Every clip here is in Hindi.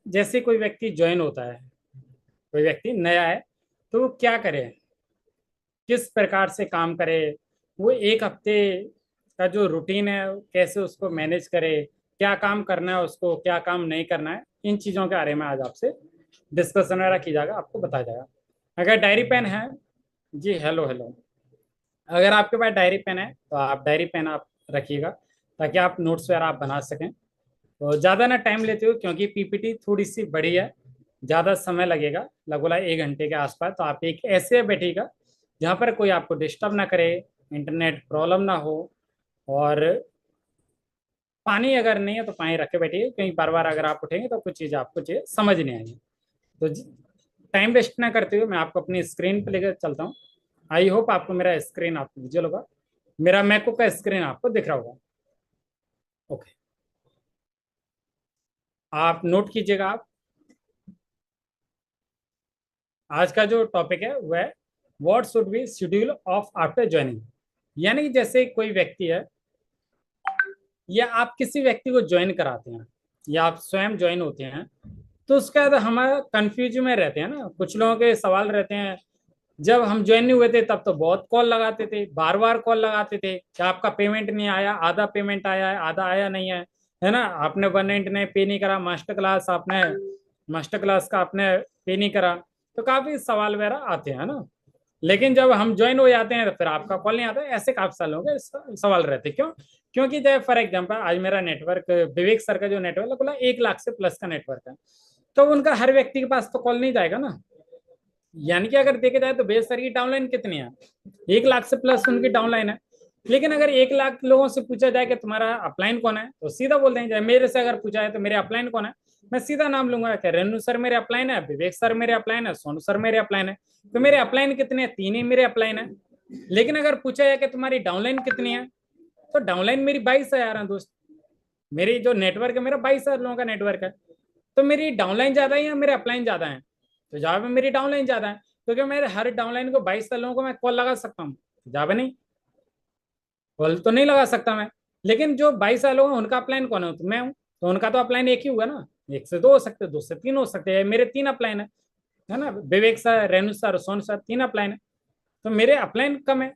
जैसे कोई व्यक्ति ज्वाइन होता है, कोई व्यक्ति नया है, तो वो क्या करे, किस प्रकार से काम करे, वो एक हफ्ते का जो रूटीन है कैसे उसको मैनेज करे, क्या काम करना है उसको, क्या काम नहीं करना है, इन चीज़ों के बारे में आज आपसे डिस्कशन वगैरह की जाएगा, आपको बताया जाएगा। अगर डायरी पेन है, जी हेलो हेलो, अगर आपके पास डायरी पेन है तो आप डायरी पेन आप रखिएगा, ताकि आप नोट्स वगैरह आप बना सकें। तो ज़्यादा ना टाइम लेते हो, क्योंकि पीपीटी थोड़ी सी बड़ी है, ज़्यादा समय लगेगा, लगभग 1 घंटे के आसपास। तो आप एक ऐसे बैठिएगा जहाँ पर कोई आपको डिस्टर्ब ना करे, इंटरनेट प्रॉब्लम ना हो, और पानी अगर नहीं है तो पानी रख के बैठिए, क्योंकि बार बार अगर आप उठेंगे तो कुछ चीज़ आपको चीज़ समझ नहीं आएगी। तो टाइम वेस्ट ना करते हुए मैं आपको अपनी स्क्रीन पर लेकर चलता हूँ। आई होप आपको मेरा स्क्रीन आपको विजुअल होगा, मेरा मैकबुक का स्क्रीन आपको दिख रहा होगा। ओके, आप नोट कीजिएगा। आप आज का जो टॉपिक है वह है what should be schedule of after joining. यानी कि जैसे कोई व्यक्ति है, या आप किसी व्यक्ति को ज्वाइन कराते हैं, या आप स्वयं ज्वाइन होते हैं, तो उसके बाद हमारा कंफ्यूज में रहते हैं ना, कुछ लोगों के सवाल रहते हैं। जब हम ज्वाइन नहीं हुए थे तब तो बहुत कॉल लगाते थे, बार बार कॉल लगाते थे कि आपका पेमेंट नहीं आया, आधा पेमेंट आया है, आधा आया नहीं है ना, आपने 199 पे नहीं करा, मास्टर क्लास का आपने पे नहीं करा। तो काफी सवाल वगैरह आते हैं ना। लेकिन जब हम ज्वाइन हो जाते हैं तो फिर आपका कॉल नहीं आता, ऐसे काफी सालों के सवाल रहते हैं। क्यों? क्योंकि जब फॉर एग्जाम्पल आज मेरा नेटवर्क, विवेक सर का जो नेटवर्क है, बोला 1 लाख से प्लस का नेटवर्क है, तो उनका हर व्यक्ति के पास तो कॉल नहीं जाएगा ना। यानी कि अगर देखे जाए तो बेस सर की डाउनलाइन कितनी है, 1 लाख से प्लस उनकी डाउनलाइन है। लेकिन अगर 1 लाख लोगों से पूछा जाए कि तुम्हारा अपलाइन कौन है, तो सीधा बोल देंगे। मेरे से अगर पूछा है तो मेरे अपलाइन कौन है, मैं सीधा नाम लूंगा कि रेनू सर मेरे अपलाइन है, विवेक सर मेरे अपलाइन है, सोनू सर मेरे अपलाइन है। तो मेरे अपलाइन कितने हैं? 3 ही मेरे अपलाइन है। लेकिन अगर पूछा जाए कि तुम्हारी डाउनलाइन कितनी है, तो डाउनलाइन मेरी 22,000 है दोस्त। मेरी जो नेटवर्क है मेरा 22,000 लोगों का नेटवर्क है। तो मेरी डाउनलाइन ज्यादा है या मेरे अपलाइन ज्यादा है? तो जवाब है मेरी डाउनलाइन ज्यादा है, क्योंकि मेरे हर डाउनलाइन को 22 लोगों को मैं कॉल लगा सकता हूँ। जवाब है नहीं, कॉल तो नहीं लगा सकता मैं। लेकिन जो 22 लोग हैं उनका अपलाइन कौन है? तो मैं हूँ। तो उनका तो अपलाइन एक ही हुआ ना, एक से दो हो सकते, दो से तीन हो सकते हैं। मेरे 3 अपलाइन है ना, विवेक सर, रेणु सर, सोन सर, 3 अपलाइन है। तो मेरे अपलाइन कम है,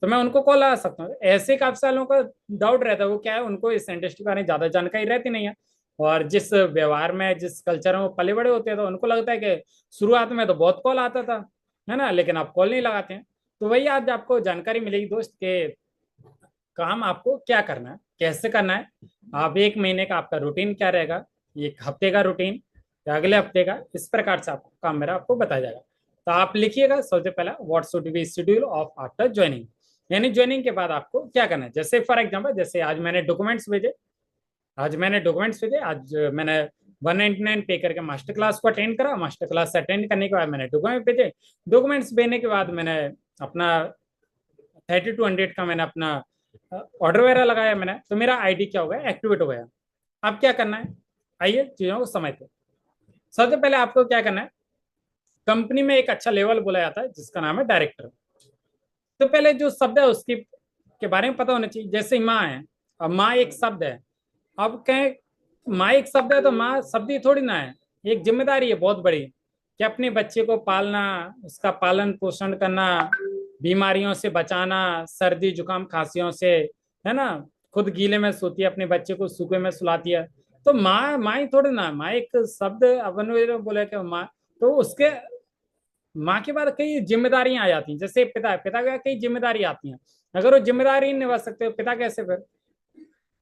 तो मैं उनको कॉल लगा सकता हूँ। ऐसे काफी सालों का डाउट रहता है, वो क्या है, उनको इस इंडस्ट्री के बारे में ज्यादा जानकारी रहती नहीं है। और जिस व्यवहार में, जिस कल्चर में वो पले बड़े होते हैं, तो उनको लगता है कि शुरुआत में तो बहुत कॉल आता था, है ना, लेकिन आप कॉल नहीं लगाते हैं। तो वही आज आपको जानकारी मिलेगी दोस्त के काम आपको क्या करना है, कैसे करना है। आप 1 महीने का आपका रूटीन क्या रहेगा, 1 हफ्ते का रूटीन, या अगले हफ्ते का, इस प्रकार से आपको काम मेरा आपको बताया जाएगा। तो आप लिखिएगा सबसे पहला, what should be schedule of after joining. यानी ज्वाइनिंग के बाद आपको क्या करना है। जैसे फॉर एग्जाम्पल, जैसे आज मैंने डॉक्यूमेंट्स भेजे, आज मैंने 199 पे करके मास्टर क्लास को अटेंड करा, मास्टर क्लास अटेंड करने के बाद मैंने डॉक्यूमेंट भेजे, डॉक्यूमेंट्स भेजने के बाद मैंने अपना 3200 का मैंने अपना ऑर्डर वगैरह लगाया मैंने, तो मेरा आईडी क्या हो गया, एक्टिवेट हो गया। अब क्या करना है, आइए चीजों को समझते हैं। सबसे पहले आपको क्या करना है, कंपनी में एक अच्छा लेवल बोला जाता है जिसका नाम है डायरेक्टर। तो पहले जो शब्द है उसकी के बारे में पता होना चाहिए। जैसे माँ है, अब माँ एक शब्द है। अब कहें माँ एक शब्द है तो माँ शब्द ही थोड़ी ना है, एक जिम्मेदारी है बहुत बड़ी, कि अपने बच्चे को पालना, उसका पालन पोषण करना, बीमारियों से बचाना, सर्दी जुकाम खांसियों से, है ना, खुद गीले में सोती है, अपने बच्चे को सूखे में सुलाती है। तो माँ माँ ही थोड़ी ना, माँ एक शब्द अपन बोले कि माँ, तो उसके माँ के बाद कई जिम्मेदारियां आ जाती हैं। जैसे पिता, पिता के बाद कई जिम्मेदारी आती हैं। अगर वो जिम्मेदारी नहीं निभा सकते, पिता कैसे, फिर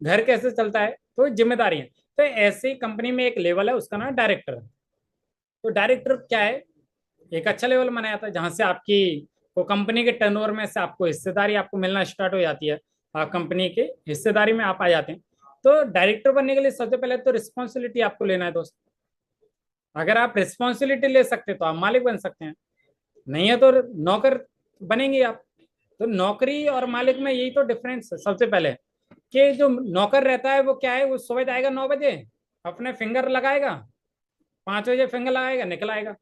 घर कैसे चलता है? तो जिम्मेदारी है। तो ऐसे ही कंपनी में एक लेवल है, उसका नाम है डायरेक्टर। तो डायरेक्टर क्या है, एक अच्छा लेवल माना जाता है जहां से आपकी को कंपनी के टर्नओवर में से आपको हिस्सेदारी आपको मिलना स्टार्ट हो जाती है, आप कंपनी के हिस्सेदारी में आप आ जाते हैं। तो डायरेक्टर बनने के लिए सबसे पहले तो रिस्पॉन्सिबिलिटी आपको लेना है दोस्त। अगर आप रिस्पॉन्सिबिलिटी ले सकते तो आप मालिक बन सकते हैं, नहीं है तो नौकर बनेंगे आप। तो नौकरी और मालिक में यही तो डिफरेंस है सबसे पहले, कि जो नौकर रहता है वो क्या है, वो सुबह जाएगा 9 बजे, अपने फिंगर लगाएगा, 5 बजे फिंगर लगाएगा, निकल आएगा।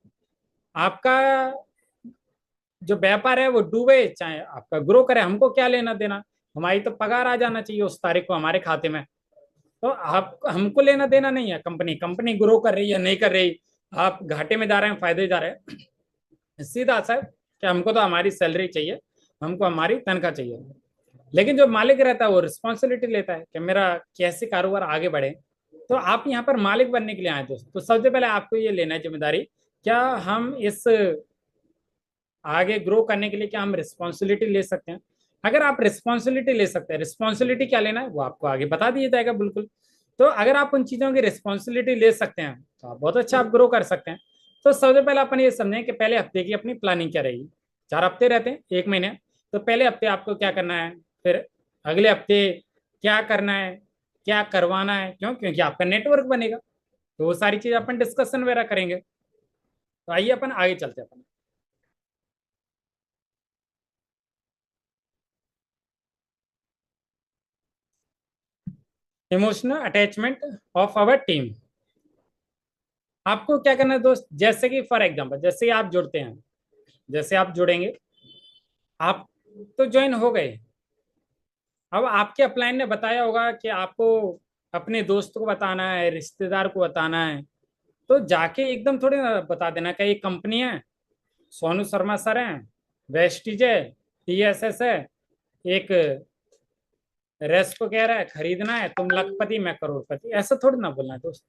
आपका जो व्यापार है वो डूबे चाहे आपका ग्रो करे, हमको क्या लेना देना, हमारी तो पगार आ जाना चाहिए उस तारीख को हमारे खाते में। तो आप हमको लेना देना नहीं है, कंपनी कंपनी ग्रो कर रही है नहीं कर रही, आप घाटे में जा रहे हैं फायदे जा रहे हैं, सीधा सा कि हमको तो हमारी सैलरी चाहिए, हमको हमारी तनख्वाह चाहिए। लेकिन जो मालिक रहता है वो रिस्पॉन्सिबिलिटी लेता है कि मेरा कैसे कारोबार आगे बढ़े। तो आप यहाँ पर मालिक बनने के लिए आए दोस्त, तो सबसे पहले आपको ये लेना है जिम्मेदारी, क्या हम इस आगे ग्रो करने के लिए क्या हम रिस्पॉन्सिबिलिटी ले सकते हैं। अगर आप रिस्पॉन्सिबिलिटी ले सकते हैं, रिस्पॉन्सिबिलिटी क्या लेना है वो आपको आगे बता दिया जाएगा बिल्कुल। तो अगर आप उन चीजों की रिस्पॉन्सिबिलिटी ले सकते हैं तो आप बहुत अच्छा आप ग्रो कर सकते हैं। तो सबसे पहले अपन ये समझें कि पहले हफ्ते की अपनी प्लानिंग क्या रहेगी। 4 हफ्ते रहते हैं, 1 महीने। तो पहले हफ्ते आपको क्या करना है, फिर अगले हफ्ते क्या करना है, क्या करवाना है, क्यों, क्योंकि आपका नेटवर्क बनेगा। तो वो सारी चीज अपन डिस्कशन वगैरह करेंगे। तो आइए अपन आगे चलते हैं अपन। Emotional attachment of our team. आपको क्या करना है दोस्त, जैसे कि फॉर एग्जांपल जैसे ही आप जुड़ते हैं, जैसे आप जुड़ेंगे, आप तो ज्वाइन हो गए। अब आपके अपलाइन ने बताया होगा कि आपको अपने दोस्त को बताना है, रिश्तेदार को बताना है। तो जाके एकदम थोड़ी ना बता देना कि ये कंपनी है, सोनू शर्मा सर हैं, वेस्टीज है, टीएसएस है, एक रेस्प कह रहा है खरीदना है, तुम लखपति मैं करोड़पति, ऐसा थोड़ी ना बोलना है दोस्त।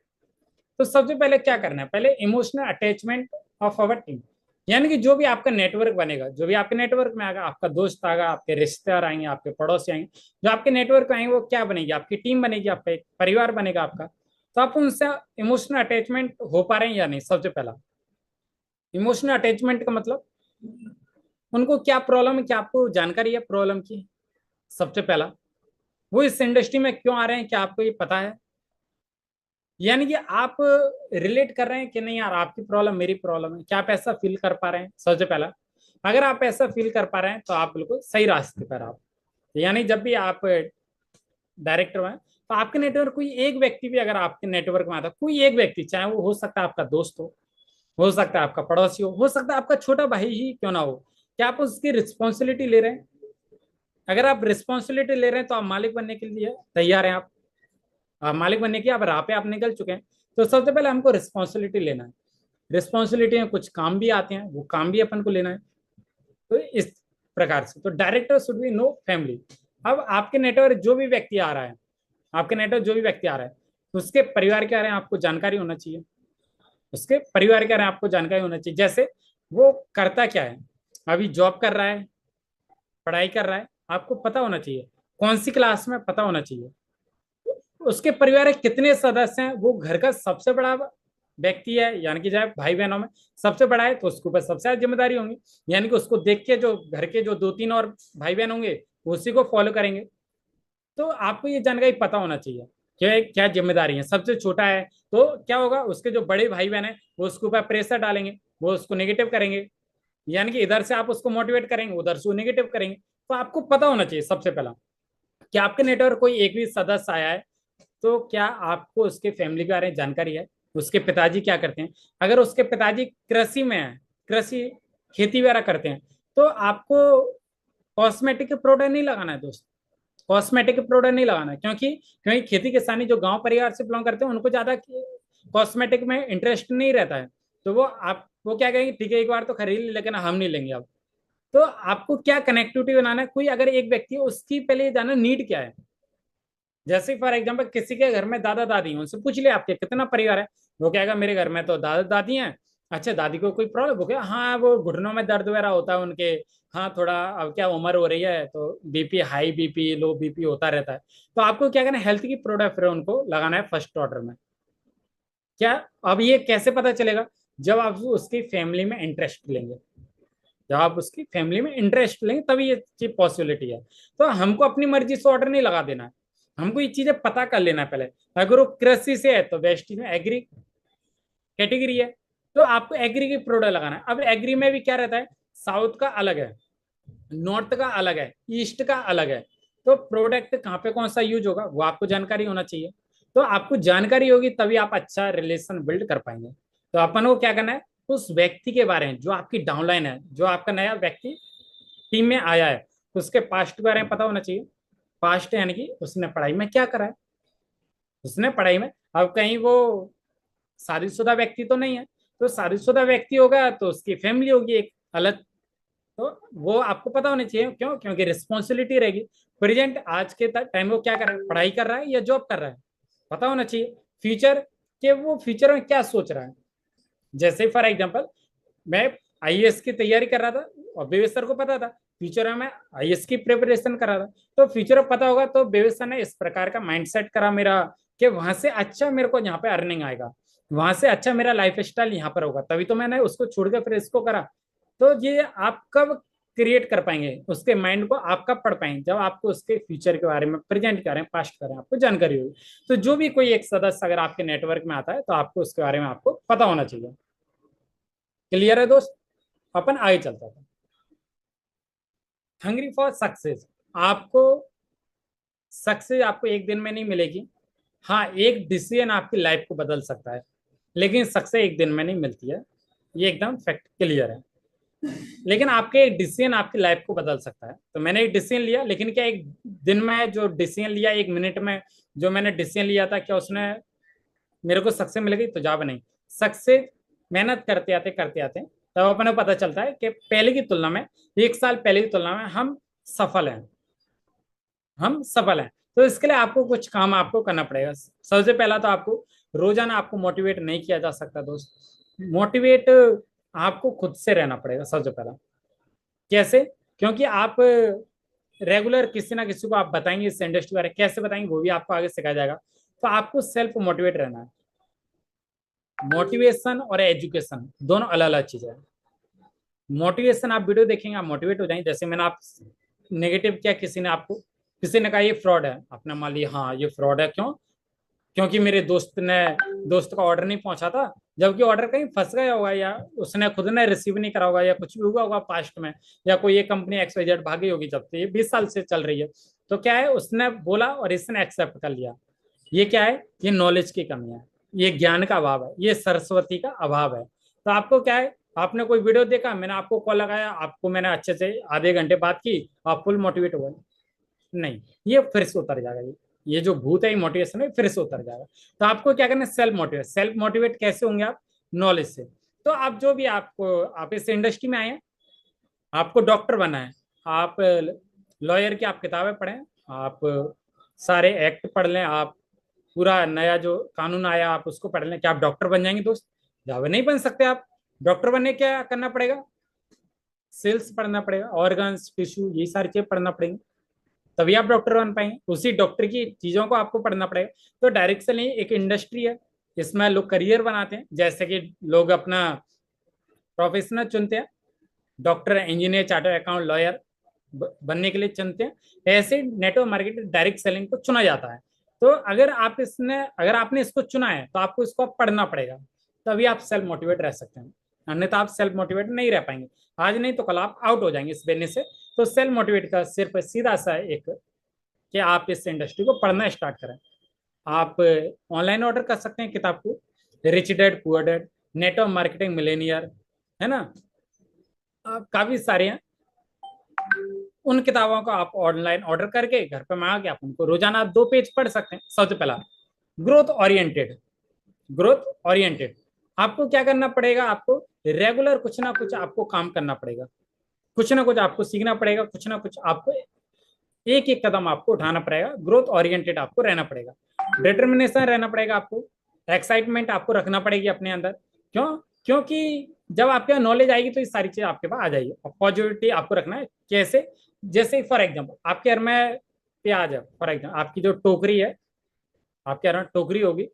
तो सबसे पहले क्या करना है, पहले emotional attachment of our team. यानी कि जो भी आपका नेटवर्क बनेगा, जो भी आपके नेटवर्क में आएगा, आपका दोस्त आएगा, आपके रिश्तेदार आएंगे, आपके पड़ोसी आएंगे, जो आपके नेटवर्क में आएंगे वो क्या बनेगी, आपकी टीम बनेगी, आपका एक परिवार बनेगा आपका। तो आप उनसे इमोशनल अटैचमेंट हो पा रहे हैं या नहीं, सबसे पहला इमोशनल अटैचमेंट का मतलब उनको क्या प्रॉब्लम है, क्या आपको जानकारी है प्रॉब्लम की। सबसे पहला वो इस इंडस्ट्री में क्यों आ रहे हैं, क्या आपको ये पता है। यानी कि आप रिलेट कर रहे हैं कि नहीं यार, आपकी प्रॉब्लम मेरी प्रॉब्लम है, क्या आप ऐसा फील कर पा रहे हैं। सबसे पहला अगर आप ऐसा फील कर पा रहे हैं तो आप बिल्कुल सही रास्ते पर आप। यानी जब भी आप डायरेक्टर में, तो आपके नेटवर्क कोई एक व्यक्ति भी अगर आपके नेटवर्क में आता, कोई एक व्यक्ति, चाहे वो हो सकता है आपका दोस्त हो सकता है आपका पड़ोसी हो सकता है आपका छोटा भाई ही क्यों ना हो, क्या आप उसकी रिस्पॉन्सिबिलिटी ले रहे हैं। अगर आप रिस्पॉन्सिबिलिटी ले रहे हैं तो आप मालिक बनने के लिए तैयार हैं। आप मालिक बनने की आप राह पे आप निकल चुके हैं। तो सबसे पहले हमको रिस्पॉन्सिबिलिटी लेना है। रिस्पॉन्सिबिलिटी में कुछ काम भी आते हैं, वो काम भी अपन को लेना है। तो इस प्रकार से तो director should be no family. अब आपके नेटवर्क जो भी व्यक्ति आ रहा है, आपके नेटवर्क जो भी व्यक्ति आ रहा है, उसके परिवार के बारे में आपको जानकारी होना चाहिए। उसके परिवार के बारे में आपको जानकारी होना चाहिए, जैसे वो करता क्या है, अभी जॉब कर रहा है, पढ़ाई कर रहा है, आपको पता होना चाहिए। कौन सी क्लास में, पता होना चाहिए। उसके परिवार में कितने सदस्य हैं, वो घर का सबसे बड़ा व्यक्ति है, यानी कि चाहे भाई बहनों में सबसे बड़ा है तो उसके ऊपर सबसे ज्यादा जिम्मेदारी होंगी। यानी कि उसको देख के जो घर के जो 2-3 और भाई बहन होंगे उसी को फॉलो करेंगे। तो आपको ये जानकारी पता होना चाहिए कि क्या जिम्मेदारी है। सबसे छोटा है तो क्या होगा, उसके जो बड़े भाई बहन है वो उसके ऊपर प्रेशर डालेंगे, वो उसको नेगेटिव करेंगे। यानी कि इधर से आप उसको मोटिवेट करेंगे, उधर से वो नेगेटिव करेंगे। तो आपको पता होना चाहिए सबसे पहला कि आपके नेटवर्क कोई एक भी सदस्य आया है तो क्या आपको उसके फैमिली के बारे में जानकारी है, उसके पिताजी क्या करते हैं। अगर उसके पिताजी कृषि में है, कृषि खेती वगैरह करते हैं, तो आपको कॉस्मेटिक प्रोडक्ट नहीं लगाना है दोस्त। कॉस्मेटिक प्रोडक्ट नहीं लगाना है, क्योंकि क्योंकि खेती किसानी जो गांव परिवार से बिलोंग करते हैं उनको ज्यादा कॉस्मेटिक में इंटरेस्ट नहीं रहता है। तो वो क्या कहेंगे, ठीक है एक बार तो खरीद ली लेकिन हम नहीं लेंगे अब। तो आपको क्या कनेक्टिविटी बनाना है, कोई अगर एक व्यक्ति है उसकी पहले ये जाना नीड क्या है। जैसे फॉर एग्जाम्पल किसी के घर में दादा दादी हैं, उनसे पूछ लिया आपके कितना परिवार है, वो कहेगा मेरे घर में तो दादा दादी हैं। अच्छा दादी को कोई प्रॉब्लम हो गया, हाँ वो घुटनों में दर्द वगैरह होता है उनके, हाँ थोड़ा अब क्या उम्र हो रही है तो BP high BP low BP होता रहता है। तो आपको क्या करना है, हेल्थ की प्रोडक्ट फिर उनको लगाना है फर्स्ट ऑर्डर में। क्या, अब ये कैसे पता चलेगा, जब आप उसकी फैमिली में इंटरेस्ट लेंगे, जब आप उसकी फैमिली में इंटरेस्ट लेंगे तभी ये चीज पॉसिबिलिटी है। तो हमको अपनी मर्जी से ऑर्डर नहीं लगा देना है, हमको ये चीजें पता कर लेना है पहले। अगर वो कृषि से है तो वेस्ट में एग्री कैटेगरी है, तो आपको एग्री की प्रोडक्ट लगाना है। अब एग्री में भी क्या रहता है, साउथ का अलग है, नॉर्थ का अलग है, ईस्ट का अलग है। तो प्रोडक्ट कहाँ पे कौन सा यूज होगा वो आपको जानकारी होना चाहिए। तो आपको जानकारी होगी तभी आप अच्छा रिलेशन बिल्ड कर पाएंगे। तो अपन को क्या करना है, उस व्यक्ति के बारे में जो आपकी डाउनलाइन है, जो आपका नया व्यक्ति टीम में आया है, उसके पास्ट के बारे में पता होना चाहिए। पास्ट यानी कि उसने पढ़ाई में क्या करा है, उसने पढ़ाई में, अब कहीं वो शादीशुदा व्यक्ति तो नहीं है, तो शादीशुदा व्यक्ति होगा तो उसकी फैमिली होगी एक अलग, तो वो आपको पता होना चाहिए। क्यों? क्योंकि रिस्पॉन्सिबिलिटी रहेगी। प्रेजेंट आज के टाइम वो क्या कर रहा है, पढ़ाई कर रहा है या जॉब कर रहा है, पता होना चाहिए। फ्यूचर के वो फ्यूचर में क्या सोच रहा है। जैसे फॉर एग्जांपल मैं आईएएस की तैयारी कर रहा था, और बेवेस सर को पता था फ्यूचर में मैं आईएएस की प्रिपरेशन कर रहा था, तो फ्यूचर में पता होगा, तो बेवेस सर ने इस प्रकार का माइंडसेट करा मेरा कि वहां से अच्छा मेरे को यहाँ पे अर्निंग आएगा, वहां से अच्छा मेरा लाइफ स्टाइल यहाँ पर होगा, तभी तो मैंने उसको छोड़ के फिर इसको करा। तो ये आप कब क्रिएट कर पाएंगे उसके माइंड को, आप कब पढ़ पाएंगे, जब आपको उसके फ्यूचर के बारे में, प्रेजेंट के बारे में, पास्ट के बारे में आपको जानकारी होगी। तो जो भी कोई एक सदस्य अगर आपके नेटवर्क में आता है तो आपको उसके बारे में आपको पता होना चाहिए। क्लियर है दोस्त? अपन आगे चलता था। Hungry for success. आपको सक्सेस आपको एक दिन में नहीं मिलेगी। हाँ, एक डिसीजन आपकी लाइफ को बदल सकता है, लेकिन सक्सेस एक दिन में नहीं मिलती है, ये एकदम फैक्ट क्लियर है। लेकिन आपके एक डिसीजन आपकी लाइफ को बदल सकता है। तो मैंने एक डिसीजन लिया, लेकिन क्या एक दिन में जो डिसीजन लिया, एक मिनट में जो मैंने डिसीजन लिया था, क्या उसने मेरे को सक्सेस मिल गई? तो जवाब नहीं। सक्सेस मेहनत करते आते तब अपने पता चलता है कि पहले की तुलना में, एक साल पहले की तुलना में हम सफल हैं, हम सफल हैं। तो इसके लिए आपको कुछ काम आपको करना पड़ेगा। सबसे पहला तो आपको रोजाना आपको मोटिवेट नहीं किया जा सकता दोस्त, मोटिवेट आपको खुद से रहना पड़ेगा सबसे पहला। कैसे? क्योंकि आप रेगुलर किसी ना किसी को आप बताएंगे इस इंडस्ट्री के बारे में, कैसे बताएंगे वो भी आपको आगे सिखाया जाएगा। तो आपको सेल्फ मोटिवेट रहना है। मोटिवेशन और एजुकेशन दोनों अलग अलग चीजें हैं। मोटिवेशन आप वीडियो देखेंगे आप मोटिवेट हो जाएंगे, जैसे मैंने आप नेगेटिव किया, किसी ने आपको, किसी ने कहा ये फ्रॉड है, आपने मान लिया हाँ ये फ्रॉड है। क्यों? क्योंकि मेरे दोस्त का ऑर्डर नहीं पहुंचा था, जबकि ऑर्डर कहीं फंस गया होगा, या उसने खुद ने रिसीव नहीं करा होगा, या कुछ भी हुआ होगा पास्ट में, या कोई ये कंपनी XYZ भागी होगी, जब से ये 20 साल से चल रही है। तो क्या है, उसने बोला और इसने एक्सेप्ट कर लिया। ये क्या है? ये नॉलेज की कमी है, ये ज्ञान का अभाव है, ये सरस्वती का अभाव है। तो आपको क्या है, आपने कोई वीडियो देखा, मैंने आपको कॉल लगाया, आपको मैंने अच्छे से आधे घंटे बात की, आप फुल मोटिवेट हुए? नहीं, ये फिर से उतर जाएगा। ये जो भूत है, ये मोटिवेशन है, फिर से उतर जाएगा। तो आपको क्या करना है, सेल्फ मोटिवेट कैसे होंगे आप? नॉलेज से। तो आप जो भी आपको, आप इस इंडस्ट्री में आए हैं, आपको डॉक्टर बनना है, आप लॉयर की आप किताबें पढ़ें, आप सारे एक्ट पढ़ लें, आप पूरा नया जो कानून आया आप उसको पढ़ लें, क्या आप डॉक्टर बन जाएंगे दोस्त? जावे नहीं बन सकते आप। डॉक्टर बनने क्या करना पड़ेगा? सेल्स पढ़ना पड़ेगा, ऑर्गन्स, टिश्यू, ये सारी चीजें पढ़ना पड़ेंगी, तभी आप डॉक्टर बन पाएंगे। उसी डॉक्टर की चीजों को आपको पढ़ना पड़ेगा। तो डायरेक्ट से नहीं, एक इंडस्ट्री है, इसमें लोग करियर बनाते हैं, जैसे कि लोग अपना प्रोफेशनल चुनते हैं, doctor, engineer, chartered account, lawyer बनने के लिए चुनते हैं। ऐसे नेटवर्क मार्केटिंग, डायरेक्ट सेलिंग को चुना जाता है। तो अगर आपने इसको चुना है तो आपको इसको पढ़ना पड़ेगा, तभी आप सेल्फ मोटिवेट रह सकते हैं, अन्यथा आप सेल्फ मोटिवेट नहीं रह पाएंगे। आज नहीं तो कल आप आउट हो जाएंगे इस बिजनेस से। तो सेल्फ मोटिवेट का सिर्फ सीधा सा एक, कि आप इस इंडस्ट्री को पढ़ना स्टार्ट करें। आप ऑनलाइन ऑर्डर कर सकते हैं किताब को, rich dad poor dad, network marketing Millionaire, है ना, काफी सारे हैं। उन किताबों को आप ऑनलाइन ऑर्डर करके घर पे मंगा के आप उनको रोजाना आप 2 पेज पढ़ सकते हैं। सबसे पहला, ग्रोथ ओरिएंटेड। ग्रोथ ओरिएंटेड आपको क्या करना पड़ेगा, आपको रेगुलर कुछ ना कुछ आपको काम करना पड़ेगा, कुछ ना कुछ आपको सीखना पड़ेगा, कुछ ना कुछ आपको एक एक कदम आपको उठाना पड़ेगा। ग्रोथ ओरिएंटेड आपको रहना पड़ेगा, डिटर्मिनेशन रहना पड़ेगा आपको, एक्साइटमेंट आपको रखना पड़ेगी अपने अंदर। क्यों? क्योंकि जब आपके नॉलेज आएगी तो ये सारी चीज आपके पास आ जाएगी। और पॉजिटिविटी आपको रखना है। कैसे? जैसे फॉर एग्जाम्पल आपके घर में प्याज है, फॉर एग्जाम्पल आपकी जो टोकरी है, आपके घर में टोकरी होगी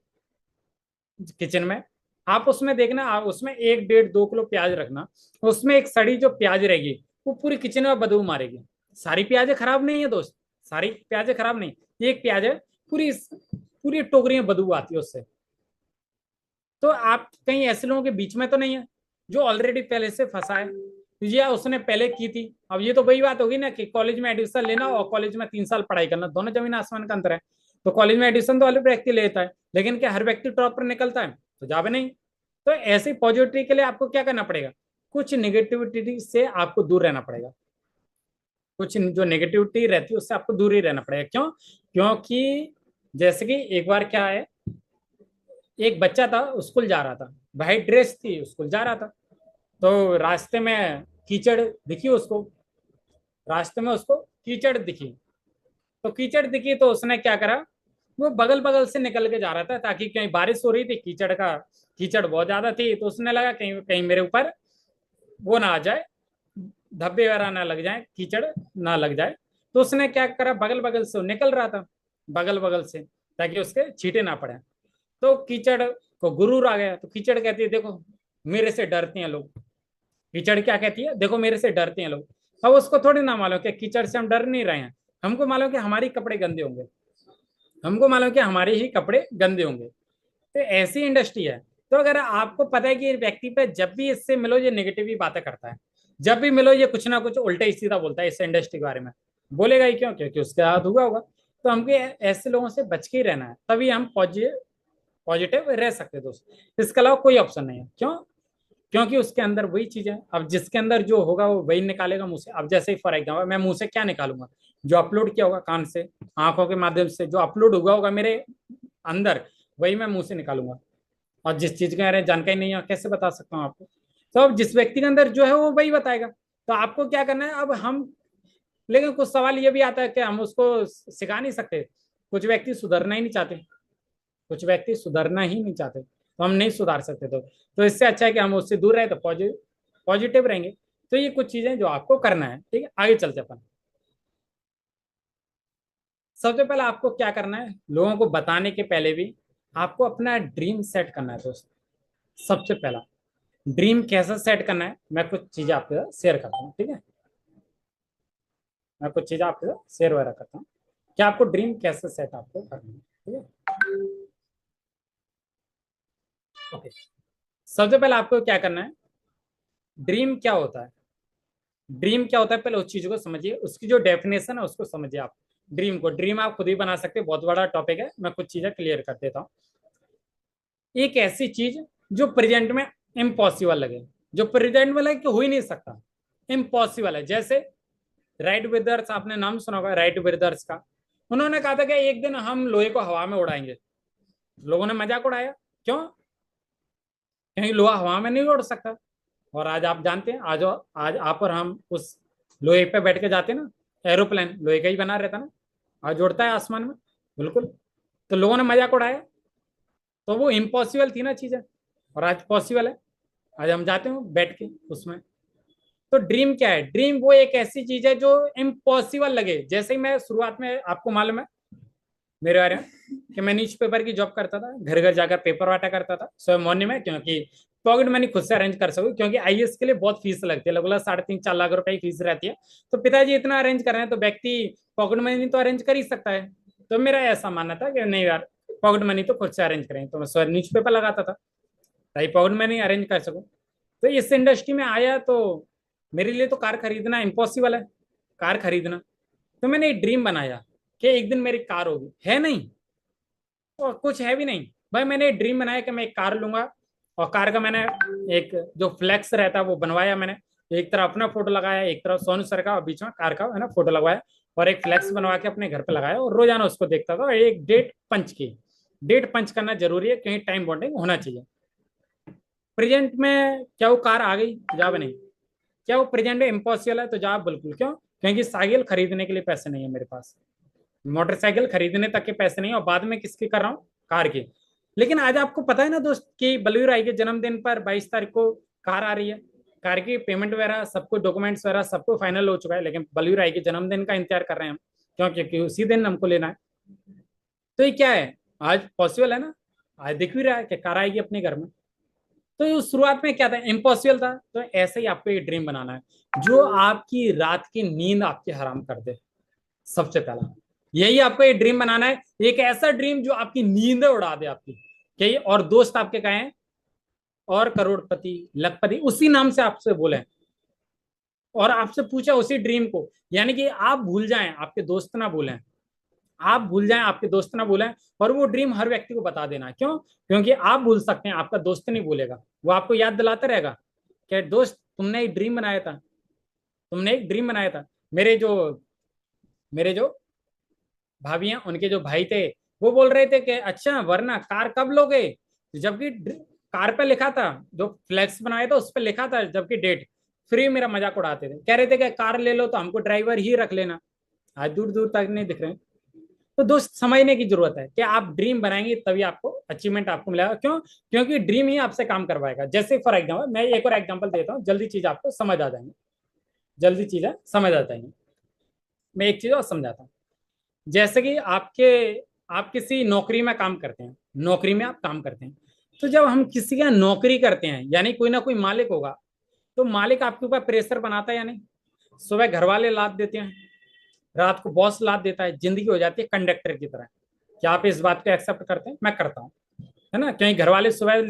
किचन में, आप उसमें देखना, आप उसमें 1, 1.5, 2 किलो प्याज रखना, उसमें एक सड़ी जो प्याज रहेगी वो पूरी किचन में बदबू मारेगी। सारी प्याजें खराब नहीं है दोस्त, सारी प्याजें खराब नहीं, एक प्याज है, पूरी पूरी टोकरी में बदबू आती है उससे। तो आप कहीं ऐसे लोगों के बीच में तो नहीं है जो ऑलरेडी पहले से फंसा है, या उसने पहले की थी। अब ये तो वही बात होगी ना कि कॉलेज में एडमिशन लेना और कॉलेज में 3 साल पढ़ाई करना, दोनों जमीन आसमान का अंतर है। तो कॉलेज में एडमिशन तो हर व्यक्ति लेता है, लेकिन क्या हर व्यक्ति टॉप पर निकलता है? तो जावे नहीं। तो ऐसी पॉजिटिविटी के लिए आपको क्या करना पड़ेगा, कुछ निगेटिविटी से आपको दूर रहना पड़ेगा, कुछ जो नेगेटिविटी रहती है उससे आपको दूर ही रहना पड़ेगा। क्यों? क्योंकि जैसे कि एक बार क्या है, एक बच्चा था स्कूल जा रहा था, वाइट ड्रेस थी, स्कूल जा रहा था। तो रास्ते में कीचड़ दिखी उसको, रास्ते में उसको कीचड़ दिखी। तो कीचड़ दिखी तो उसने क्या करा, वो बगल बगल से निकल के जा रहा था, ताकि कहीं बारिश हो रही थी, कीचड़ बहुत ज्यादा थी, तो उसने लगा कहीं कहीं मेरे ऊपर वो ना आ जाए, धब्बे वगैरह ना लग जाए, कीचड़ ना लग जाए। तो उसने क्या करा, बगल बगल से वो निकल रहा था, बगल बगल से, ताकि उसके छींटे ना पड़े। तो कीचड़ को गुरूर आ गया, तो कीचड़ कहती है देखो मेरे से डरते हैं लोग। कीचड़ क्या कहती है, देखो मेरे से डरते हैं लोग। अब उसको थोड़ी ना मालूम कि कीचड़ से हम डर नहीं रहे हैं, हमको मालूम कि हमारी कपड़े गंदे होंगे, हमको मालूम कि हमारे ही कपड़े गंदे होंगे। तो ऐसी इंडस्ट्री है। तो अगर आपको पता है कि ये व्यक्ति पे जब भी इससे मिलो ये नेगेटिव ही बातें करता है, जब भी मिलो ये कुछ ना कुछ उल्टा ही सीधा बोलता है इस इंडस्ट्री के बारे में, बोलेगा ही क्यों, क्योंकि उसके हाथ हुआ होगा। तो हमको ऐसे लोगों से बच के ही रहना है, तभी हम पॉजिटिव रह सकते हैं दोस्त। इसके अलावा कोई ऑप्शन नहीं है। क्यों? क्योंकि उसके अंदर वही चीज है, अब जिसके अंदर जो होगा वो वही निकालेगा मुंह से। अब जैसे फॉर एग्जाम्पल मैं मुंह से क्या निकालूंगा, जो अपलोड किया होगा कान से, आंखों के माध्यम से जो अपलोड हुआ होगा मेरे अंदर, वही मैं मुंह से निकालूंगा। और जिस चीज के बारे में जानकारी नहीं है कैसे बता सकता हूँ आपको। तो अब जिस व्यक्ति के अंदर जो है वो वही बताएगा। तो आपको क्या करना है अब हम, लेकिन कुछ सवाल ये भी आता है कि हम उसको सिखा नहीं सकते। कुछ व्यक्ति सुधरना ही नहीं चाहते, कुछ व्यक्ति सुधरना ही नहीं चाहते, तो हम नहीं सुधार सकते। तो इससे अच्छा है कि हम उससे दूर रहे तो पॉजिटिव रहेंगे। तो ये कुछ चीजें जो आपको करना है, ठीक है, आगे चलते अपन। सबसे पहले आपको क्या करना है, लोगों को बताने के पहले भी आपको अपना ड्रीम सेट करना है दोस्त। सबसे पहला ड्रीम कैसा सेट करना है, मैं कुछ चीजें आपके साथ शेयर करता हूँ, ठीक है। मैं कुछ चीजें आपके साथ शेयर वगैरह करता हूँ कि आपको ड्रीम कैसे सेट आपको करना है, ठीक है। ओके, सबसे पहले आपको क्या करना है, ड्रीम क्या होता है, ड्रीम क्या होता है पहले उस चीज को समझिए, उसकी जो डेफिनेशन है उसको समझिए आप। ड्रीम आप खुद ही बना सकते हैं, बहुत बड़ा टॉपिक है, मैं कुछ चीजें क्लियर कर देता हूँ। एक ऐसी चीज जो प्रेजेंट में इम्पॉसिबल लगे, जो प्रेजेंट में लगे कि हो ही नहीं सकता, इम्पॉसिबल है। जैसे राइट ब्रदर्स, आपने नाम सुना होगा राइट ब्रदर्स का। उन्होंने कहा था कि एक दिन हम लोहे को हवा में उड़ाएंगे। लोगों ने मजाक उड़ाया, क्यों? क्योंकि लोहा हवा में नहीं उड़ सकता। और आज आप जानते हैं, आज आप और हम उस लोहे पे बैठ के जाते हैं ना, एरोप्लेन लोहे का ही बना रहता ना, आज उड़ता है आसमान में, बिल्कुल। तो लोगों ने मजाक उड़ाया, तो वो इम्पॉसिबल थी ना चीजें, और आज पॉसिबल है। आज हम जाते हैं बैठ के उसमें। तो ड्रीम क्या है, ड्रीम वो एक ऐसी चीज है जो इम्पॉसिबल लगे। जैसे ही मैं शुरुआत में, आपको मालूम है मेरे बारे में कि मैं न्यूज पेपर की जॉब करता था, घर घर जाकर पेपर बांटा करता था सुबह मॉर्निंग में, क्योंकि पॉकेट मनी खुद से अरेंज कर सकूं, क्योंकि आईएएस के लिए बहुत फीस लगती है, लगभग 3.5-4 लाख रुपए की फीस रहती है। तो पिताजी इतना अरेंज कर रहे हैं तो व्यक्ति पॉकेट मनी तो अरेंज कर ही सकता है। तो मेरा ऐसा मानना था कि नहीं यार, पॉकेट मनी तो खुद से अरेंज करें, तो मैं सुबह न्यूज पेपर लगाता था ताकि पॉकेट मनी अरेंज कर सकूं। तो इस इंडस्ट्री में आया तो मेरे लिए तो कार खरीदना इम्पॉसिबल है, कार खरीदना। तो मैंने एक ड्रीम बनाया कि एक दिन मेरी कार होगी, है नहीं, और कुछ है भी नहीं भाई। मैंने ड्रीम बनाया कि मैं एक कार लूंगा, और कार का मैंने एक जो फ्लेक्स रहता है वो बनवाया मैंने। एक तरफ अपना फोटो लगाया, एक तरफ सोनू सर का, और बीच में कार का है ना फोटो लगवाया, और एक फ्लेक्स बनवा के अपने घर पे लगाया, और रोजाना उसको देखता था। और एक डेट पंच की, डेट पंच करना जरूरी है, कहीं टाइम बॉन्डिंग होना चाहिए। प्रेजेंट में क्या वो कार आ गई? जवाब नहीं। क्या वो प्रेजेंट में इम्पॉसिबल है? तो जवाब बिल्कुल। क्यों? क्योंकि साइकिल खरीदने के लिए पैसे नहीं है मेरे पास, मोटरसाइकिल खरीदने तक के पैसे नहीं, और बाद में किसकी कर रहा हूँ, कार की। लेकिन आज आपको पता है ना दोस्त कि बलवीर राय के जन्मदिन पर 22 तारीख को कार आ रही है। कार की पेमेंट वगैरह सब कुछ, डॉक्यूमेंट्स वगैरह सब कुछ फाइनल हो चुका है, लेकिन बलवीर राय के जन्मदिन का इंतजार कर रहे हैं हम। क्यों? क्योंकि उसी दिन हमको लेना है। तो ये क्या है, आज पॉसिबल है ना, आज दिख भी रहा है कि कार आएगी अपने घर में। तो ये शुरुआत में क्या था, इम्पॉसिबल था। तो ऐसे ही आपको एक ड्रीम बनाना है जो आपकी रात की नींद आपकी हराम कर दे। सबसे पहला यही आपको एक ड्रीम बनाना है, एक ऐसा ड्रीम जो आपकी नींद उड़ा दे आपकी, कि और दोस्त आपके कहें और करोड़पति लखपति उसी नाम से आपसे बोले, और आपसे पूछा उसी ड्रीम को, यानी कि आप भूल जाएं, आपके दोस्त ना भूलें, आप भूल जाएं, आपके दोस्त ना भूलें। और वो ड्रीम हर व्यक्ति को बता देना। क्यों? क्योंकि आप भूल सकते हैं, आपका दोस्त नहीं भूलेगा, वो आपको याद दिलाता रहेगा कि दोस्त तुमने एक ड्रीम बनाया था, तुमने एक ड्रीम बनाया था। मेरे जो भाभी हैं, उनके जो भाई थे, वो बोल रहे थे कि अच्छा वरना कार कब लोगे, जबकि कार पे लिखा था, जो फ्लैक्स बनाया था उस पर लिखा था, जबकि डेट फ्री, मेरा मजाक उड़ाते थे, कह रहे थे कि कार ले लो तो हमको ड्राइवर ही रख लेना। आज दूर दूर तक नहीं दिख रहे। तो दोस्त समझने की जरूरत है कि आप ड्रीम बनाएंगे तभी आपको अचीवमेंट आपको मिलेगा। क्यों? क्योंकि ड्रीम ही आपसे काम करवाएगा। जैसे फॉर एग्जाम्पल मैं एक और एग्जाम्पल देता हूँ, जल्दी चीज आपको समझ आ जाएंगे, जल्दी चीजें समझ आ जाएंगी। मैं एक चीज और समझाता हूँ। जैसे कि आप किसी नौकरी में काम करते हैं, नौकरी में आप काम करते हैं, तो जब हम किसी का नौकरी करते हैं यानी कोई ना कोई मालिक होगा, तो मालिक आपके ऊपर प्रेशर बनाता है या नहीं? सुबह घर वाले लाद देते हैं, रात को बॉस लाद देता है, जिंदगी हो जाती है कंडक्टर की तरह। क्या आप इस बात को एक्सेप्ट करते हैं? मैं करता हूँ, है ना? क्योंकि घर वाले सुबह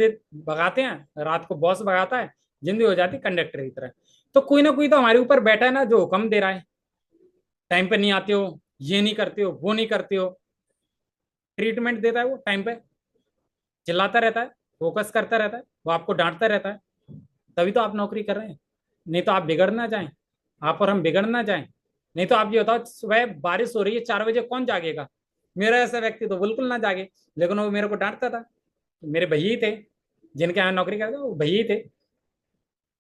भगाते हैं, रात को बॉस भगाता है, जिंदगी हो जाती है कंडक्टर की तरह। तो कोई ना कोई तो हमारे ऊपर बैठा है ना, जो हुक्म दे रहा है, टाइम पे नहीं आते हो, ये नहीं करते हो, वो नहीं करते हो, ट्रीटमेंट देता है वो टाइम पे, चिल्लाता रहता है, फोकस करता रहता है, वो आपको डांटता रहता है। तभी तो आप नौकरी कर रहे हैं। नहीं तो आप बिगड़ ना जाएं, आप और हम बिगड़ ना जाएं। नहीं तो आप ये बताओ, सुबह बारिश हो रही है 4 बजे, कौन जागेगा? मेरा ऐसा व्यक्ति तो बिल्कुल ना जागे, लेकिन वो मेरे को डांटता था। मेरे भैया ही थे, जिनके यहाँ नौकरी करते वो भैया ही थे,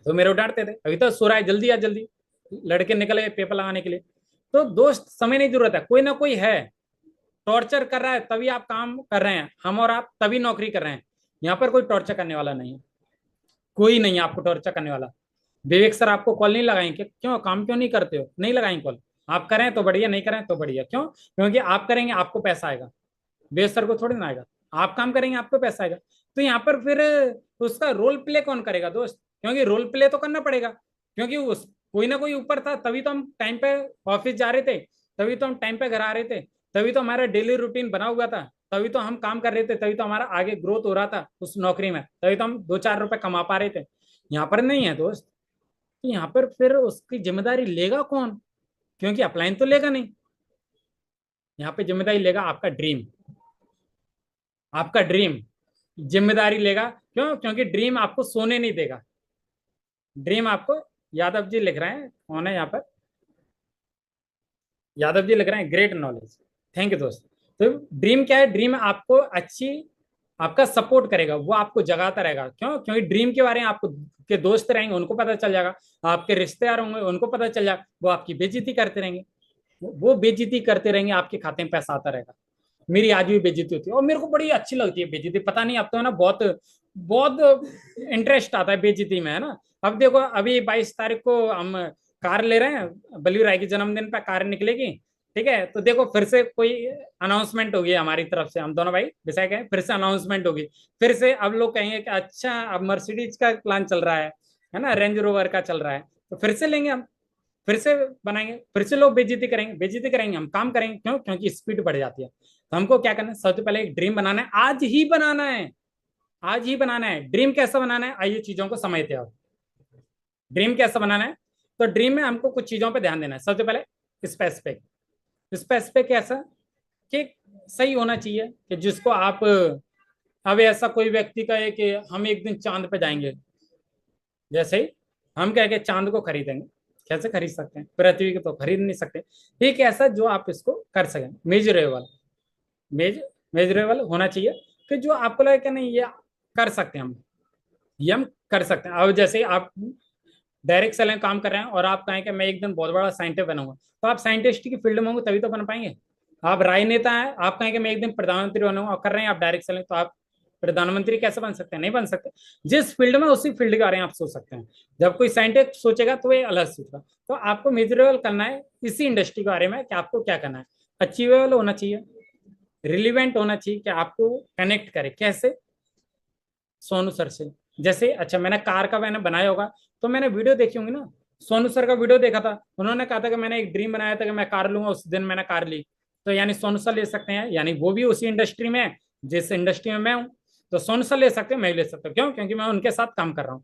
तो मेरे को डांटते थे, अभी तो सो रहा है, जल्दी आ जल्दी। लड़के निकले पेपर लगाने के लिए। तो दोस्त समय नहीं, जरूरत है, कोई ना कोई है टॉर्चर कर रहा है, तभी आप काम कर रहे हैं, हम और आप तभी नौकरी कर रहे हैं। यहाँ पर कोई टॉर्चर करने वाला नहीं है, कोई नहीं है आपको टॉर्चर करने वाला। विवेक सर आपको कॉल नहीं लगाएंगे, क्यों? काम क्यों नहीं करते हो? नहीं लगाएंगे कॉल। आप करें तो बढ़िया, नहीं करें तो बढ़िया। क्यों? क्योंकि आप करेंगे आपको पैसा आएगा, विवेक सर को थोड़ी ना आएगा। आप काम करेंगे आपको पैसा आएगा। तो यहाँ पर फिर उसका रोल प्ले कौन करेगा दोस्त? क्योंकि रोल प्ले तो करना पड़ेगा, क्योंकि उस कोई ना कोई ऊपर था, तभी तो हम टाइम पे ऑफिस जा रहे थे, तभी तो हम टाइम पे घर आ रहे थे, तभी तो हमारा डेली रूटीन बना हुआ था, तभी तो हम काम कर रहे थे, तभी तो हमारा आगे ग्रोथ हो रहा था उस नौकरी में, तभी तो हम 2-4 रुपए कमा पा रहे थे। यहाँ पर नहीं है दोस्त। तो यहाँ पर फिर उसकी जिम्मेदारी लेगा कौन? क्योंकि अपलाइन तो लेगा नहीं। यहाँ पे जिम्मेदारी लेगा आपका ड्रीम, आपका ड्रीम जिम्मेदारी लेगा। क्यों? क्योंकि ड्रीम आपको सोने नहीं देगा। ड्रीम आपको, यादव जी लिख रहे हैं, कौन है यहाँ पर? यादव जी लिख रहे हैं, ग्रेट नॉलेज, थैंक यू दोस्त। तो ड्रीम क्या है? ड्रीम आपको अच्छी, आपका सपोर्ट करेगा, वो आपको जगाता रहेगा। क्यों? क्योंकि ड्रीम के बारे में आपको के दोस्त रहेंगे, उनको पता चल जाएगा, आपके रिश्तेदार होंगे उनको पता चल जाएगा, वो आपकी बेइज्जती करते रहेंगे, वो बेइज्जती करते रहेंगे, आपके खाते में पैसा आता रहेगा। मेरी आज भी बेइज्जती होती है और मेरे को बड़ी अच्छी लगती है बेइज्जती, पता नहीं, अब तो है ना बहुत बहुत इंटरेस्ट आता है बेइज्जती में, है ना? अब देखो, अभी 22 तारीख को हम कार ले रहे हैं, बलवीर राय के जन्मदिन पर कार निकलेगी। ठीक है, तो देखो फिर से कोई अनाउंसमेंट होगी हमारी तरफ से, हम दोनों भाई डिसाइड करें, फिर से अनाउंसमेंट होगी। फिर से अब लोग कहेंगे कि अच्छा अब मर्सिडीज का प्लान चल रहा है ना, रेंज रोवर का चल रहा है, तो फिर से लेंगे हम, फिर से बनाएंगे, फिर से लोग बेइज्जती करेंगे, बेइज्जती करेंगे, हम काम करेंगे। क्यों? क्योंकि स्पीड बढ़ जाती है। तो हमको क्या करना है? सबसे पहले एक ड्रीम बनाना है, आज ही बनाना है, आज ही बनाना है। ड्रीम कैसा बनाना है, आइए चीजों को समझते हैं। ड्रीम कैसा बनाना है? तो ड्रीम में हमको कुछ चीजों पे ध्यान देना है। सबसे पहले स्पेसिफिक, स्पेसिफिक कैसा कि सही होना चाहिए, कि जिसको आप, अब ऐसा कोई व्यक्ति कहे कि हम एक दिन चांद पे जाएंगे, जैसे ही हम कह के चांद को खरीदेंगे, कैसे खरीद सकते हैं? पृथ्वी को तो खरीद नहीं सकते। ठीक है, ऐसा जो आप इसको कर सकें, मेजरेबल, मेज मेजरेबल होना चाहिए, कि जो आपको लगे कि नहीं ये कर सकते हैं हम, ये हम कर सकते हैं। अब जैसे आप डायरेक्ट सेलिंग काम कर रहे हैं और आप कहें कि मैं एक दिन बहुत बड़ा साइंटिस्ट बनूंगा, तो आप साइंटिस्ट की फील्ड में होंगे तभी तो बन पाएंगे। आप राजनेता हैं, आप कहें कि मैं एक दिन प्रधानमंत्री बनूंगा और कर रहे हैं आप डायरेक्ट सेलिंग, तो आप प्रधानमंत्री कैसे बन सकते हैं? नहीं बन सकते। जिस फील्ड में, उसी फील्ड के बारे में आप सोच सकते हैं। जब कोई साइंटिस्ट सोचेगा तो ये अलग सोचेगा। तो आपको मेजरेबल करना है इसी इंडस्ट्री के बारे में, कि आपको क्या करना है। अचीवेबल होना चाहिए, रिलीवेंट होना चाहिए, कि आपको कनेक्ट करे कैसे? सोनू सर से। जैसे अच्छा मैंने कार का मैंने बनाया होगा, तो मैंने वीडियो देखी होंगी ना, सोनू सर का वीडियो देखा था, उन्होंने कहा था कि मैंने एक ड्रीम बनाया था कि मैं कार लूंगा, उस दिन मैंने कार ली। तो यानी सोनू सर ले सकते हैं, यानी वो भी उसी इंडस्ट्री में है जिस इंडस्ट्री में मैं हूँ। तो सोनू सर ले सकते हैं, मैं भी ले सकता हूँ। क्यों? क्योंकि मैं उनके साथ काम कर रहा हूँ।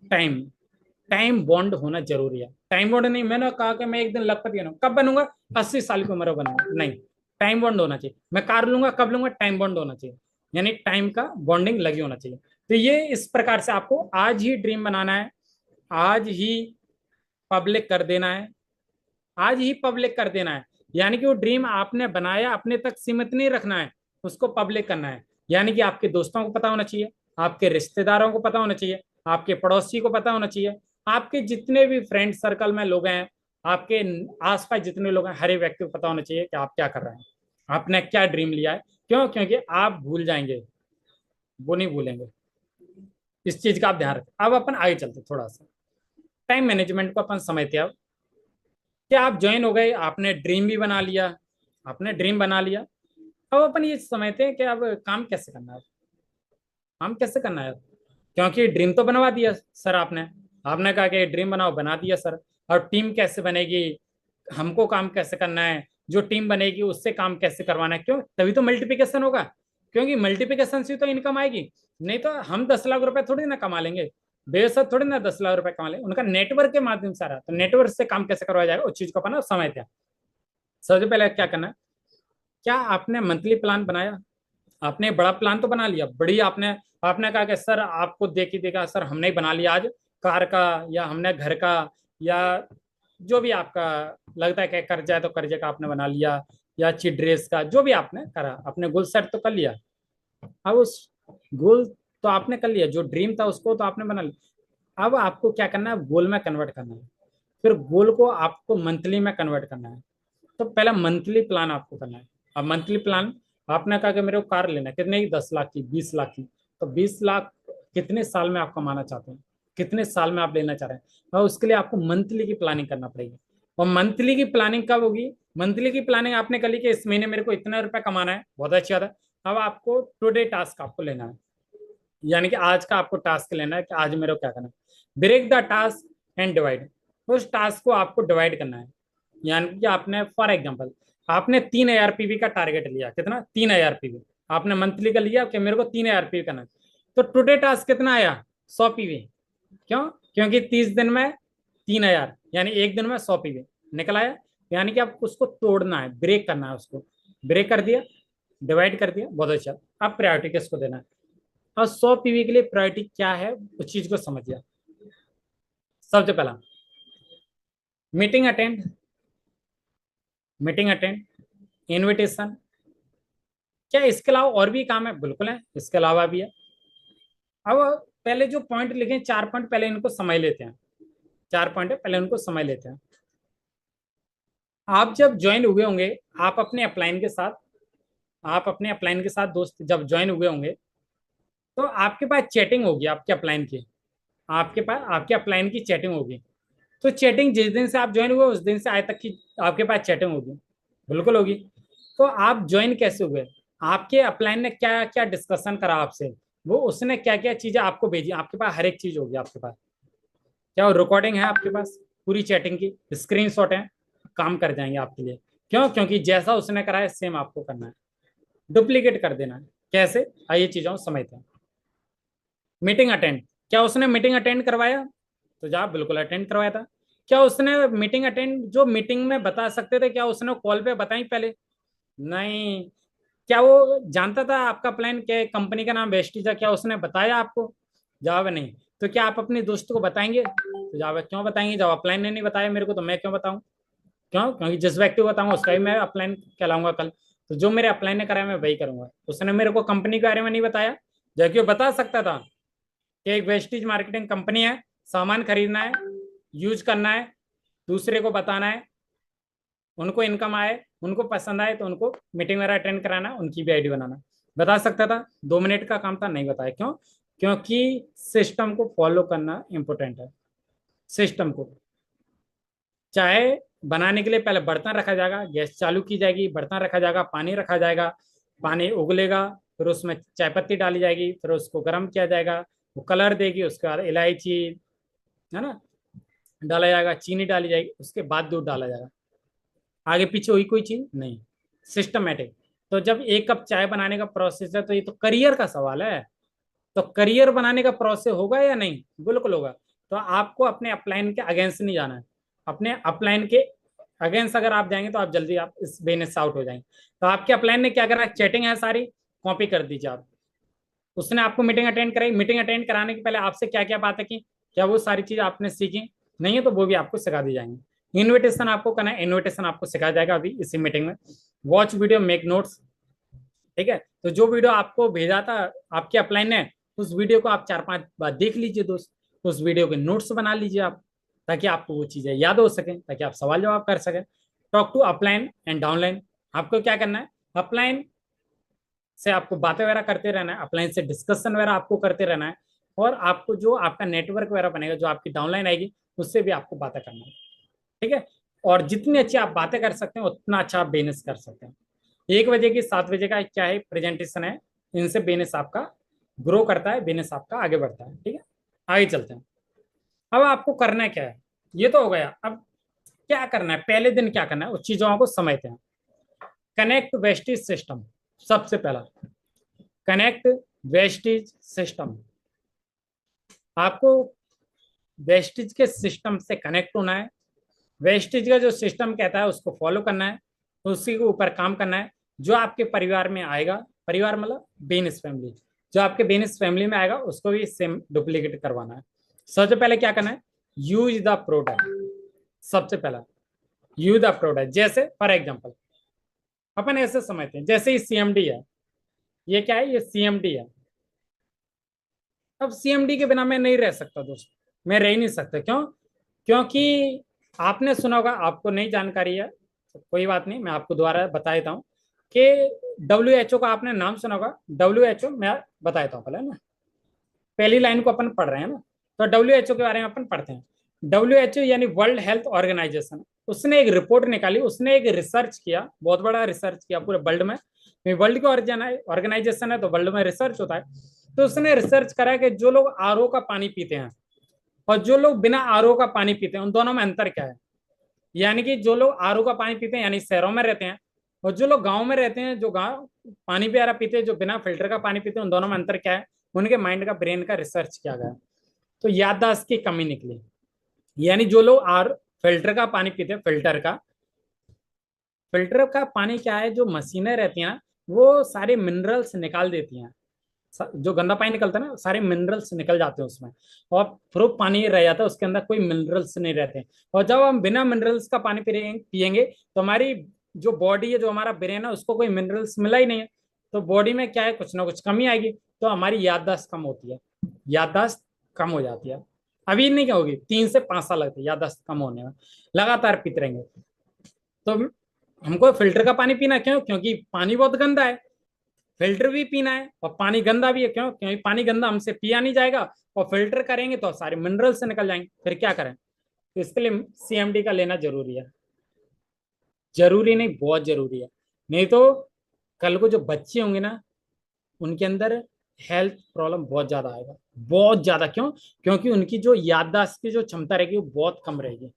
टाइम, टाइम बॉन्ड होना जरूरी है। टाइम बॉन्ड नहीं, मैंने कहा कि मैं एक दिन लखपति बनूंगा, कब बनूंगा? 80 साल की उम्र बनूंगा, नहीं। टाइम बॉन्ड होना चाहिए। मैं कार लूंगा, कब लूंगा? टाइम बॉन्ड होना चाहिए, यानी टाइम का बॉन्डिंग लगी होना चाहिए। तो ये इस प्रकार से आपको आज ही ड्रीम बनाना है, आज ही पब्लिक कर देना है, आज ही पब्लिक कर देना है। यानी कि वो ड्रीम आपने बनाया अपने तक सीमित नहीं रखना है, उसको पब्लिक करना है। यानी कि आपके दोस्तों को पता होना चाहिए, आपके रिश्तेदारों को पता होना चाहिए, आपके पड़ोसी को पता होना चाहिए, आपके जितने भी फ्रेंड सर्कल में लोग हैं, आपके आसपास जितने लोग हैं, हर एक व्यक्ति को पता होना चाहिए कि आप क्या कर रहे हैं, आपने क्या ड्रीम लिया है। क्यों? क्योंकि आप भूल जाएंगे, वो नहीं भूलेंगे। इस चीज का आप ध्यान रखें। अब अपन आगे चलते थोड़ा सा टाइम मैनेजमेंट को अपन समझते हैं। अब क्या आप ज्वाइन हो गए, आपने ड्रीम भी बना लिया, आपने ड्रीम बना लिया, अब अपन ये समझते हैं कि अब काम कैसे करना है, काम कैसे करना है। क्योंकि ड्रीम तो बनवा दिया सर आपने, आपने कहा कि ड्रीम बनाओ, बना दिया सर। और टीम कैसे बनेगी, हमको काम कैसे करना है, जो टीम बनेगी उससे काम कैसे करवाना है। क्यों? तभी तो मल्टीप्लिकेशन होगा, क्योंकि मल्टीप्लिकेशन से तो इनकम आएगी। नहीं तो हम 10 लाख रुपए थोड़ी ना कमा लेंगे, बेशक थोड़ी ना 10 लाख रुपए कमा लेंगे। उनका नेटवर्क के माध्यम से आ रहा है, तो नेटवर्क से काम कैसे करवाया जाएगा, उस चीज को अपना समझते हैं। सबसे पहले क्या करना है, क्या आपने मंथली प्लान बनाया? आपने बड़ा प्लान तो बना लिया, बड़ी आपने आपने कहा कि सर आपको देख ही देखा सर, हमने ही बना लिया आज कार का, या हमने घर का, या जो भी आपका लगता है कि कर्जा है तो कर्जे का आपने बना लिया, या अच्छी ड्रेस का, जो भी आपने करा, आपने गोल सेट तो कर लिया। अब उस गोल तो आपने कर लिया, जो ड्रीम था उसको तो आपने बना लिया। अब आपको क्या करना है, गोल में कन्वर्ट करना है। फिर गोल को आपको मंथली में कन्वर्ट करना है। तो पहला मंथली प्लान आपको करना है। अब मंथली प्लान, आपने कहा कि मेरे को कार लेना है, कितने की, 10 लाख की, 20 लाख की। तो 20 लाख कितने साल में आप कमाना चाहते हैं, कितने साल में आप लेना चाह रहे हैं, और उसके लिए आपको मंथली की प्लानिंग करना पड़ेगी। और मंथली की प्लानिंग कब होगी? मंथली की प्लानिंग आपने कर ली कि इस महीने मेरे को इतना रुपया कमाना है, बहुत अच्छी बात है। अब आपको टुडे टास्क आपको लेना है, यानी कि आज का आपको टास्क लेना है कि आज मेरे को क्या करना है। Break the task and divide, उस टास्क को आपको डिवाइड करना है। यानी कि आपने फॉर एग्जांपल आपने 3 ARPV का टारगेट लिया, कितना, 3 ARPV आपने मंथली का लिया कि मेरे को 3 ARPV करना है। तो टुडे टास्क कितना आया, 100 PV। क्यों? क्योंकि 30 दिन में 3 हजार, यानी एक दिन में 100 PV निकल आया। यानी कि आप उसको तोड़ना है, ब्रेक करना है, उसको ब्रेक कर दिया, डिवाइड कर दिया, बहुत अच्छा। अब प्रायोरिटी किसको देना है, और 100 PV के लिए प्रायोरिटी क्या है, उस चीज को समझिए। सबसे पहला, meeting attend, meeting attend, invitation. क्या इसके अलावा और भी काम है? बिल्कुल है, इसके अलावा भी है। अब पहले जो पॉइंट लिखे, 4 पॉइंट, पहले इनको समझ लेते हैं। 4 पॉइंट है, पहले उनको समझ लेते हैं। आप जब ज्वाइन हुए होंगे, आप अपने अपलाइन के साथ, आप अपने अपलाइन के साथ दोस्त जब ज्वाइन हुए होंगे, तो आपके पास चैटिंग होगी, आपके अपलाइन की, आपके पास आपके अपलाइन की चैटिंग होगी। तो चैटिंग जिस दिन से आप ज्वाइन हुए उस दिन से आज तक की आपके पास चैटिंग होगी, बिल्कुल होगी। तो आप ज्वाइन कैसे हुए, आपके अपलाइन ने क्या क्या डिस्कशन करा आपसे, वो उसने क्या क्या चीजें आपको भेजी, आपके पास हर एक चीज होगी आपके पास। क्या वो रिकॉर्डिंग है आपके पास पूरी चैटिंग की, स्क्रीनशॉट है, काम कर जाएंगे आपके लिए। क्यों? क्योंकि जैसा उसने करा है सेम आपको करना है, डुप्लीकेट कर देना है। कैसे, आइए चीजों को समझते हैं। मीटिंग अटेंड, क्या उसने मीटिंग अटेंड करवाया? तो जा, बिल्कुल अटेंड करवाया था। क्या उसने मीटिंग अटेंड, जो मीटिंग में बता सकते थे, क्या उसने कॉल पे बताई पहले? नहीं। क्या वो जानता था आपका प्लान क्या है, कंपनी का नाम वेस्टीज है, क्या उसने बताया आपको? जवाब है नहीं। तो क्या आप अपने दोस्त को बताएंगे? तो जवाब है क्यों बताएंगे, जब अपलाइन ने नहीं बताया मेरे को, तो मैं क्यों बताऊं? क्यों? क्योंकि जिस व्यक्ति को बताऊंगा उसका ही मैं अपलाइन कहलाऊंगा कल। तो जो मेरे अपलाइन ने कराया मैं वही करूंगा। उसने मेरे को कंपनी के बारे में नहीं बताया, जबकि वो बता सकता था कि एक वेस्टीज मार्केटिंग कंपनी है, सामान खरीदना है, यूज करना है, दूसरे को बताना है, उनको इनकम आए, उनको पसंद आए तो उनको मीटिंग वगैरह अटेंड कराना, उनकी भी आईडी बनाना। बता सकता था, 2 मिनट का काम था, नहीं बताया। क्यों? क्योंकि सिस्टम को फॉलो करना इंपॉर्टेंट है। सिस्टम को, चाय बनाने के लिए पहले बर्तन रखा जाएगा, गैस चालू की जाएगी, बर्तन रखा जाएगा, पानी रखा जाएगा, पानी उगलेगा, फिर उसमें चाय पत्ती डाली जाएगी, फिर उसको गर्म किया जाएगा, वो कलर देगी, उसके बाद इलायची, है ना, डाला जाएगा, चीनी डाली जाएगी, उसके बाद दूध डाला जाएगा। आगे पीछे हुई कोई चीज नहीं, सिस्टमेटिक। तो जब 1 कप चाय बनाने का प्रोसेस है, तो ये तो करियर का सवाल है। तो करियर बनाने का प्रोसेस होगा या नहीं? बिल्कुल होगा। तो आपको अपने अपलाइन के अगेंस्ट नहीं जाना है। अपने अपलाइन के अगेंस्ट अगर आप जाएंगे तो आप जल्दी आप इस बिजनेस से आउट हो जाएंगे। तो आपके अपलाइन ने क्या करा, चैटिंग है सारी, कॉपी कर दीजिए आप। उसने आपको मीटिंग अटेंड कराई, मीटिंग अटेंड कराने के पहले आपसे क्या क्या बातें की, क्या वो सारी चीज आपने सीखी? नहीं है तो वो भी आपको सिखा दी जाएंगी। इनविटेशन आपको करना है, इनविटेशन आपको सिखाया जाएगा अभी इसी मीटिंग में। वॉच वीडियो, मेक नोट्स, ठीक है, तो जो वीडियो आपको भेजा था आपके अपलाइन ने, उस वीडियो को आप 4-5 बार देख लीजिए दोस्त, उस वीडियो के नोट्स बना लीजिए आप, ताकि आपको वो चीजें याद हो सकें, ताकि आप सवाल जवाब कर सकें। Talk to upline and downline. आपको क्या करना है, अपलाइन से आपको बातें वगैरह करते रहना है, अपलाइन से डिस्कशन वगैरह आपको करते रहना है, और आपको जो आपका नेटवर्क वगैरह बनेगा, जो आपकी डाउनलाइन आएगी, उससे भी आपको बातें करना है। ठीक है, और जितनी अच्छी आप बातें कर सकते हैं उतना अच्छा आप बिजनेस कर सकते हैं। 1 बजे की 7 बजे का क्या है प्रेजेंटेशन है, इनसे बिजनेस आपका ग्रो करता है, बिजनेस आपका आगे बढ़ता है। ठीक है, आगे चलते हैं। अब आपको करना क्या है, ये तो हो गया। अब क्या करना है, पहले दिन क्या करना है, उस चीजों को समझते हैं। कनेक्ट वेस्टेज सिस्टम, सबसे पहला कनेक्ट वेस्टेज सिस्टम। आपको वेस्टेज के सिस्टम से कनेक्ट होना है, वेस्टेज का जो सिस्टम कहता है उसको फॉलो करना है, उसी के ऊपर काम करना है। जो आपके परिवार में आएगा, परिवार मतलब बिजनेस फैमिली, जो आपके बिजनेस फैमिली में आएगा उसको भी सेम डुप्लीकेट करवाना है। सबसे पहले क्या करना है, यूज द प्रोडक्ट। सबसे पहला यूज द प्रोडक्ट। जैसे फॉर एग्जाम्पल अपन ऐसे समझते हैं, जैसे ये सीएमडी है, ये क्या है, ये सीएमडी है। अब सीएमडी के बिना मैं नहीं रह सकता दोस्त, मैं रह ही नहीं सकता। क्यों? क्योंकि आपने सुना होगा, आपको नई जानकारी है तो कोई बात नहीं, मैं आपको दोबारा बता देता हूँ कि WHO का आपने नाम सुना होगा। WHO मैं बता देता हूँ पहले ना, पहली लाइन को अपन पढ़ रहे हैं ना, तो WHO के बारे में अपन पढ़ते हैं। WHO यानी वर्ल्ड हेल्थ ऑर्गेनाइजेशन, उसने एक रिपोर्ट निकाली, उसने एक रिसर्च किया, बहुत बड़ा रिसर्च किया पूरे वर्ल्ड में। वर्ल्ड की ऑर्गेनाइजेशन है तो वर्ल्ड में रिसर्च होता है। तो उसने रिसर्च करा कि जो लोग आरओ का पानी पीते हैं और जो लोग बिना आरओ का पानी पीते हैं, उन दोनों में अंतर क्या है। यानी कि जो लोग आरओ का पानी पीते हैं यानी शहरों में रहते हैं, और जो लोग गाँव में रहते हैं, जो गाँव पानी प्यारा पीते हैं, जो बिना फिल्टर का पानी पीते हैं, उन दोनों में अंतर क्या है। उनके माइंड का, ब्रेन का रिसर्च किया गया, तो याददाश्त की कमी निकली। यानी जो लोग आर फिल्टर का पानी पीते हैं, फिल्टर का पानी क्या है, जो मशीनें रहती हैं वो सारे मिनरल्स निकाल देती हैं। जो गंदा पानी निकलता है ना, सारे मिनरल्स निकल जाते हैं उसमें, और प्रूफ पानी रह जाता है, उसके अंदर कोई मिनरल्स नहीं रहते। और जब हम बिना मिनरल्स का पानी पियेंगे तो हमारी जो बॉडी है, जो हमारा ब्रेन है, उसको कोई मिनरल्स मिला ही नहीं है, तो बॉडी में क्या है, कुछ ना कुछ कमी आएगी, तो हमारी याददाश्त कम होती है, याददाश्त कम हो जाती है। अभी नहीं क्या होगी, 3 से 5 साल लगते हैं याददाश्त कम होने में, लगातार पीते रहेंगे। तो हमको फिल्टर का पानी पीना क्यों, क्योंकि पानी बहुत गंदा है, फिल्टर भी पीना है, और पानी गंदा भी है। क्यों? क्योंकि पानी गंदा हमसे पिया नहीं जाएगा, और फिल्टर करेंगे तो सारे मिनरल से निकल जाएंगे, फिर क्या करें। तो इसके लिए सीएमडी का लेना जरूरी है। जरूरी नहीं, बहुत जरूरी है, नहीं तो कल को जो बच्चे होंगे ना, उनके अंदर हेल्थ प्रॉब्लम बहुत ज्यादा आएगा, बहुत ज्यादा। क्यों? क्योंकि उनकी जो याददाश्त की जो क्षमता रहेगी वो बहुत कम रहेगी,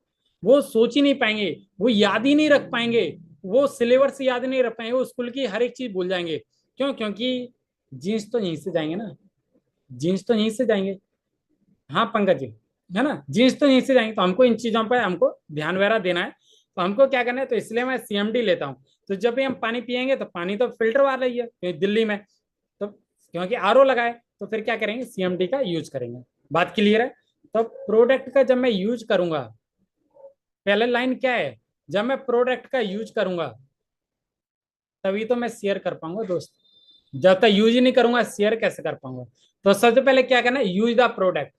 वो सोच ही नहीं पाएंगे, वो याद ही नहीं रख पाएंगे, वो सिलेबस याद नहीं रख पाएंगे, वो स्कूल की हर एक चीज भूल जाएंगे। क्यों? क्योंकि जीन्स तो यहीं से जाएंगे ना, जीन्स तो यहीं से जाएंगे। हाँ पंकज जी, है ना, जीन्स तो यहीं से जाएंगे, तो हमको इन चीजों पर हमको ध्यान वगैरह देना है। तो हमको क्या करना है, तो इसलिए मैं सीएमडी लेता हूँ। तो जब भी हम पानी पियेंगे तो पानी तो फिल्टर वाला ही है क्योंकि दिल्ली में, तो क्योंकि आरओ लगाए, तो फिर क्या करेंगे, सीएमडी का यूज करेंगे। बात क्लियर है। तो प्रोडक्ट का जब मैं यूज करूंगा, पहले लाइन क्या है, जब मैं प्रोडक्ट का यूज करूंगा तभी तो मैं शेयर कर पाऊंगा दोस्त, जब तक यूज ही नहीं करूंगा शेयर कैसे कर पाऊंगा। तो सबसे पहले क्या करना है, यूज द प्रोडक्ट।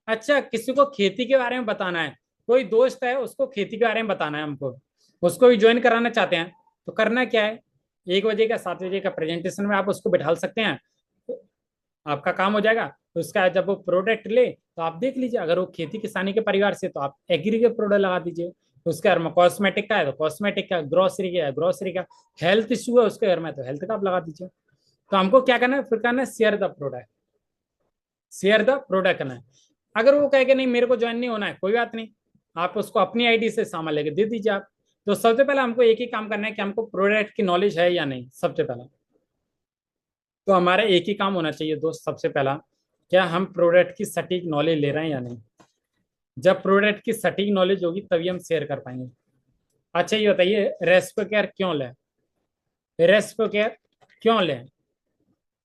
अच्छा, किसी को खेती के बारे में बताना है, कोई दोस्त है उसको खेती के बारे में बताना है हमको, उसको भी ज्वाइन कराना चाहते हैं, तो करना क्या है, 1 बजे का 7 बजे का प्रेजेंटेशन में आप उसको बिठा सकते हैं, तो आपका काम हो जाएगा। तो उसका जब वो प्रोडक्ट ले तो आप देख लीजिए, अगर वो खेती किसानी के परिवार से तो आप एग्री के प्रोडक्ट लगा दीजिए, तो उसके घर में कॉस्मेटिक का है तो कॉस्मेटिक का, ग्रोसरी का है ग्रोसरी का, हेल्थ इश्यू है उसके घर में तो हेल्थ का आप लगा दीजिए। तो हमको क्या करना है, फिर करना है share the product, share the product करना है। अगर वो कहे कि नहीं मेरे को ज्वाइन नहीं होना है, कोई बात नहीं, आप उसको अपनी आईडी से सामान लेके दे दीजिए आप। तो सबसे पहले हमको एक ही काम करना है कि हमको प्रोडक्ट की नॉलेज है या नहीं, सबसे पहला। तो हमारा एक ही काम होना चाहिए दोस्त, सबसे पहला, क्या हम प्रोडक्ट की सटीक नॉलेज ले रहे हैं या नहीं। जब प्रोडक्ट की सटीक नॉलेज होगी तभी हम शेयर कर पाएंगे। अच्छा ये बताइए, रेस्पो केयर क्यों लें, रेस्पो केयर क्यों लें।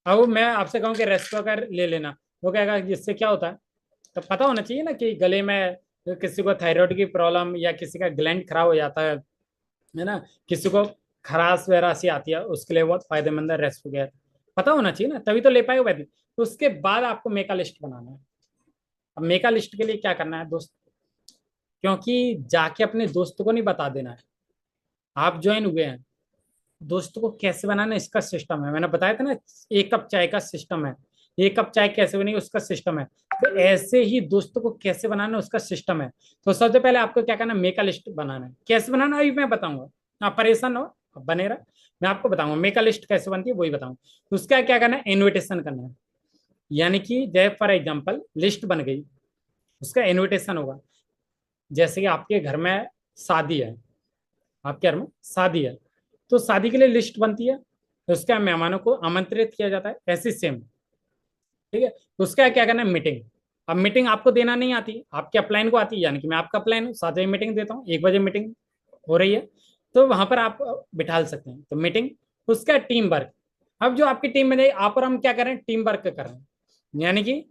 अब मैं आपसे कहूँ कि रेस्पो केयर ले लेना, वो कहेगा इससे क्या होता है, तो पता होना चाहिए ना कि गले में किसी को थायराइड की प्रॉब्लम, या किसी का ग्लैंड खराब हो जाता है ना, किसी को खराश वगैरह सी आती है, उसके लिए बहुत फायदेमंद है रेस्पिगेट, पता होना चाहिए ना, तभी तो ले पाएगा वैदिक। तो उसके बाद आपको मेका लिस्ट बनाना है। अब मेका लिस्ट के लिए क्या करना है दोस्त, क्योंकि जाके अपने दोस्त को नहीं बता देना है आप ज्वाइन हुए हैं, दोस्त को कैसे बनाना है इसका सिस्टम है, मैंने बताया था ना, 1 कप चाय का सिस्टम है, 1 कप चाय कैसे बनेगी उसका सिस्टम है। तो ऐसे ही दोस्तों को कैसे बनाना है उसका सिस्टम है। तो सबसे पहले आपको क्या करना है, मेका लिस्ट बनाना है। कैसे बनाना है अभी मैं बताऊंगा, आप परेशान हो, बने रहा, मैं आपको बताऊंगा मेका लिस्ट कैसे बनती है वही बताऊंगा। तो उसका क्या करना है, इन्विटेशन करना है, यानी कि जय फॉर एग्जाम्पल लिस्ट बन गई, उसका इन्विटेशन होगा। जैसे कि आपके घर में शादी है, आपके घर में शादी है, तो शादी के लिए लिस्ट बनती है, तो उसका मेहमानों को आमंत्रित किया जाता है, ऐसे सेम, ठीक है। तो उसका क्या करना है, मीटिंग। अब मीटिंग आपको देना नहीं आती, आपके अपलाइन को आती है, यानी कि मैं आपका अपलाइन हूँ, 7 बजे मीटिंग देता हूँ, 1 बजे मीटिंग हो रही है, तो वहां पर आप बिठा सकते हैं। तो मीटिंग, उसका टीम वर्क। अब जो आपकी टीम में नहीं, आप और हम क्या कर रहे हैं, टीम वर्क कर रहे हैं, यानी कि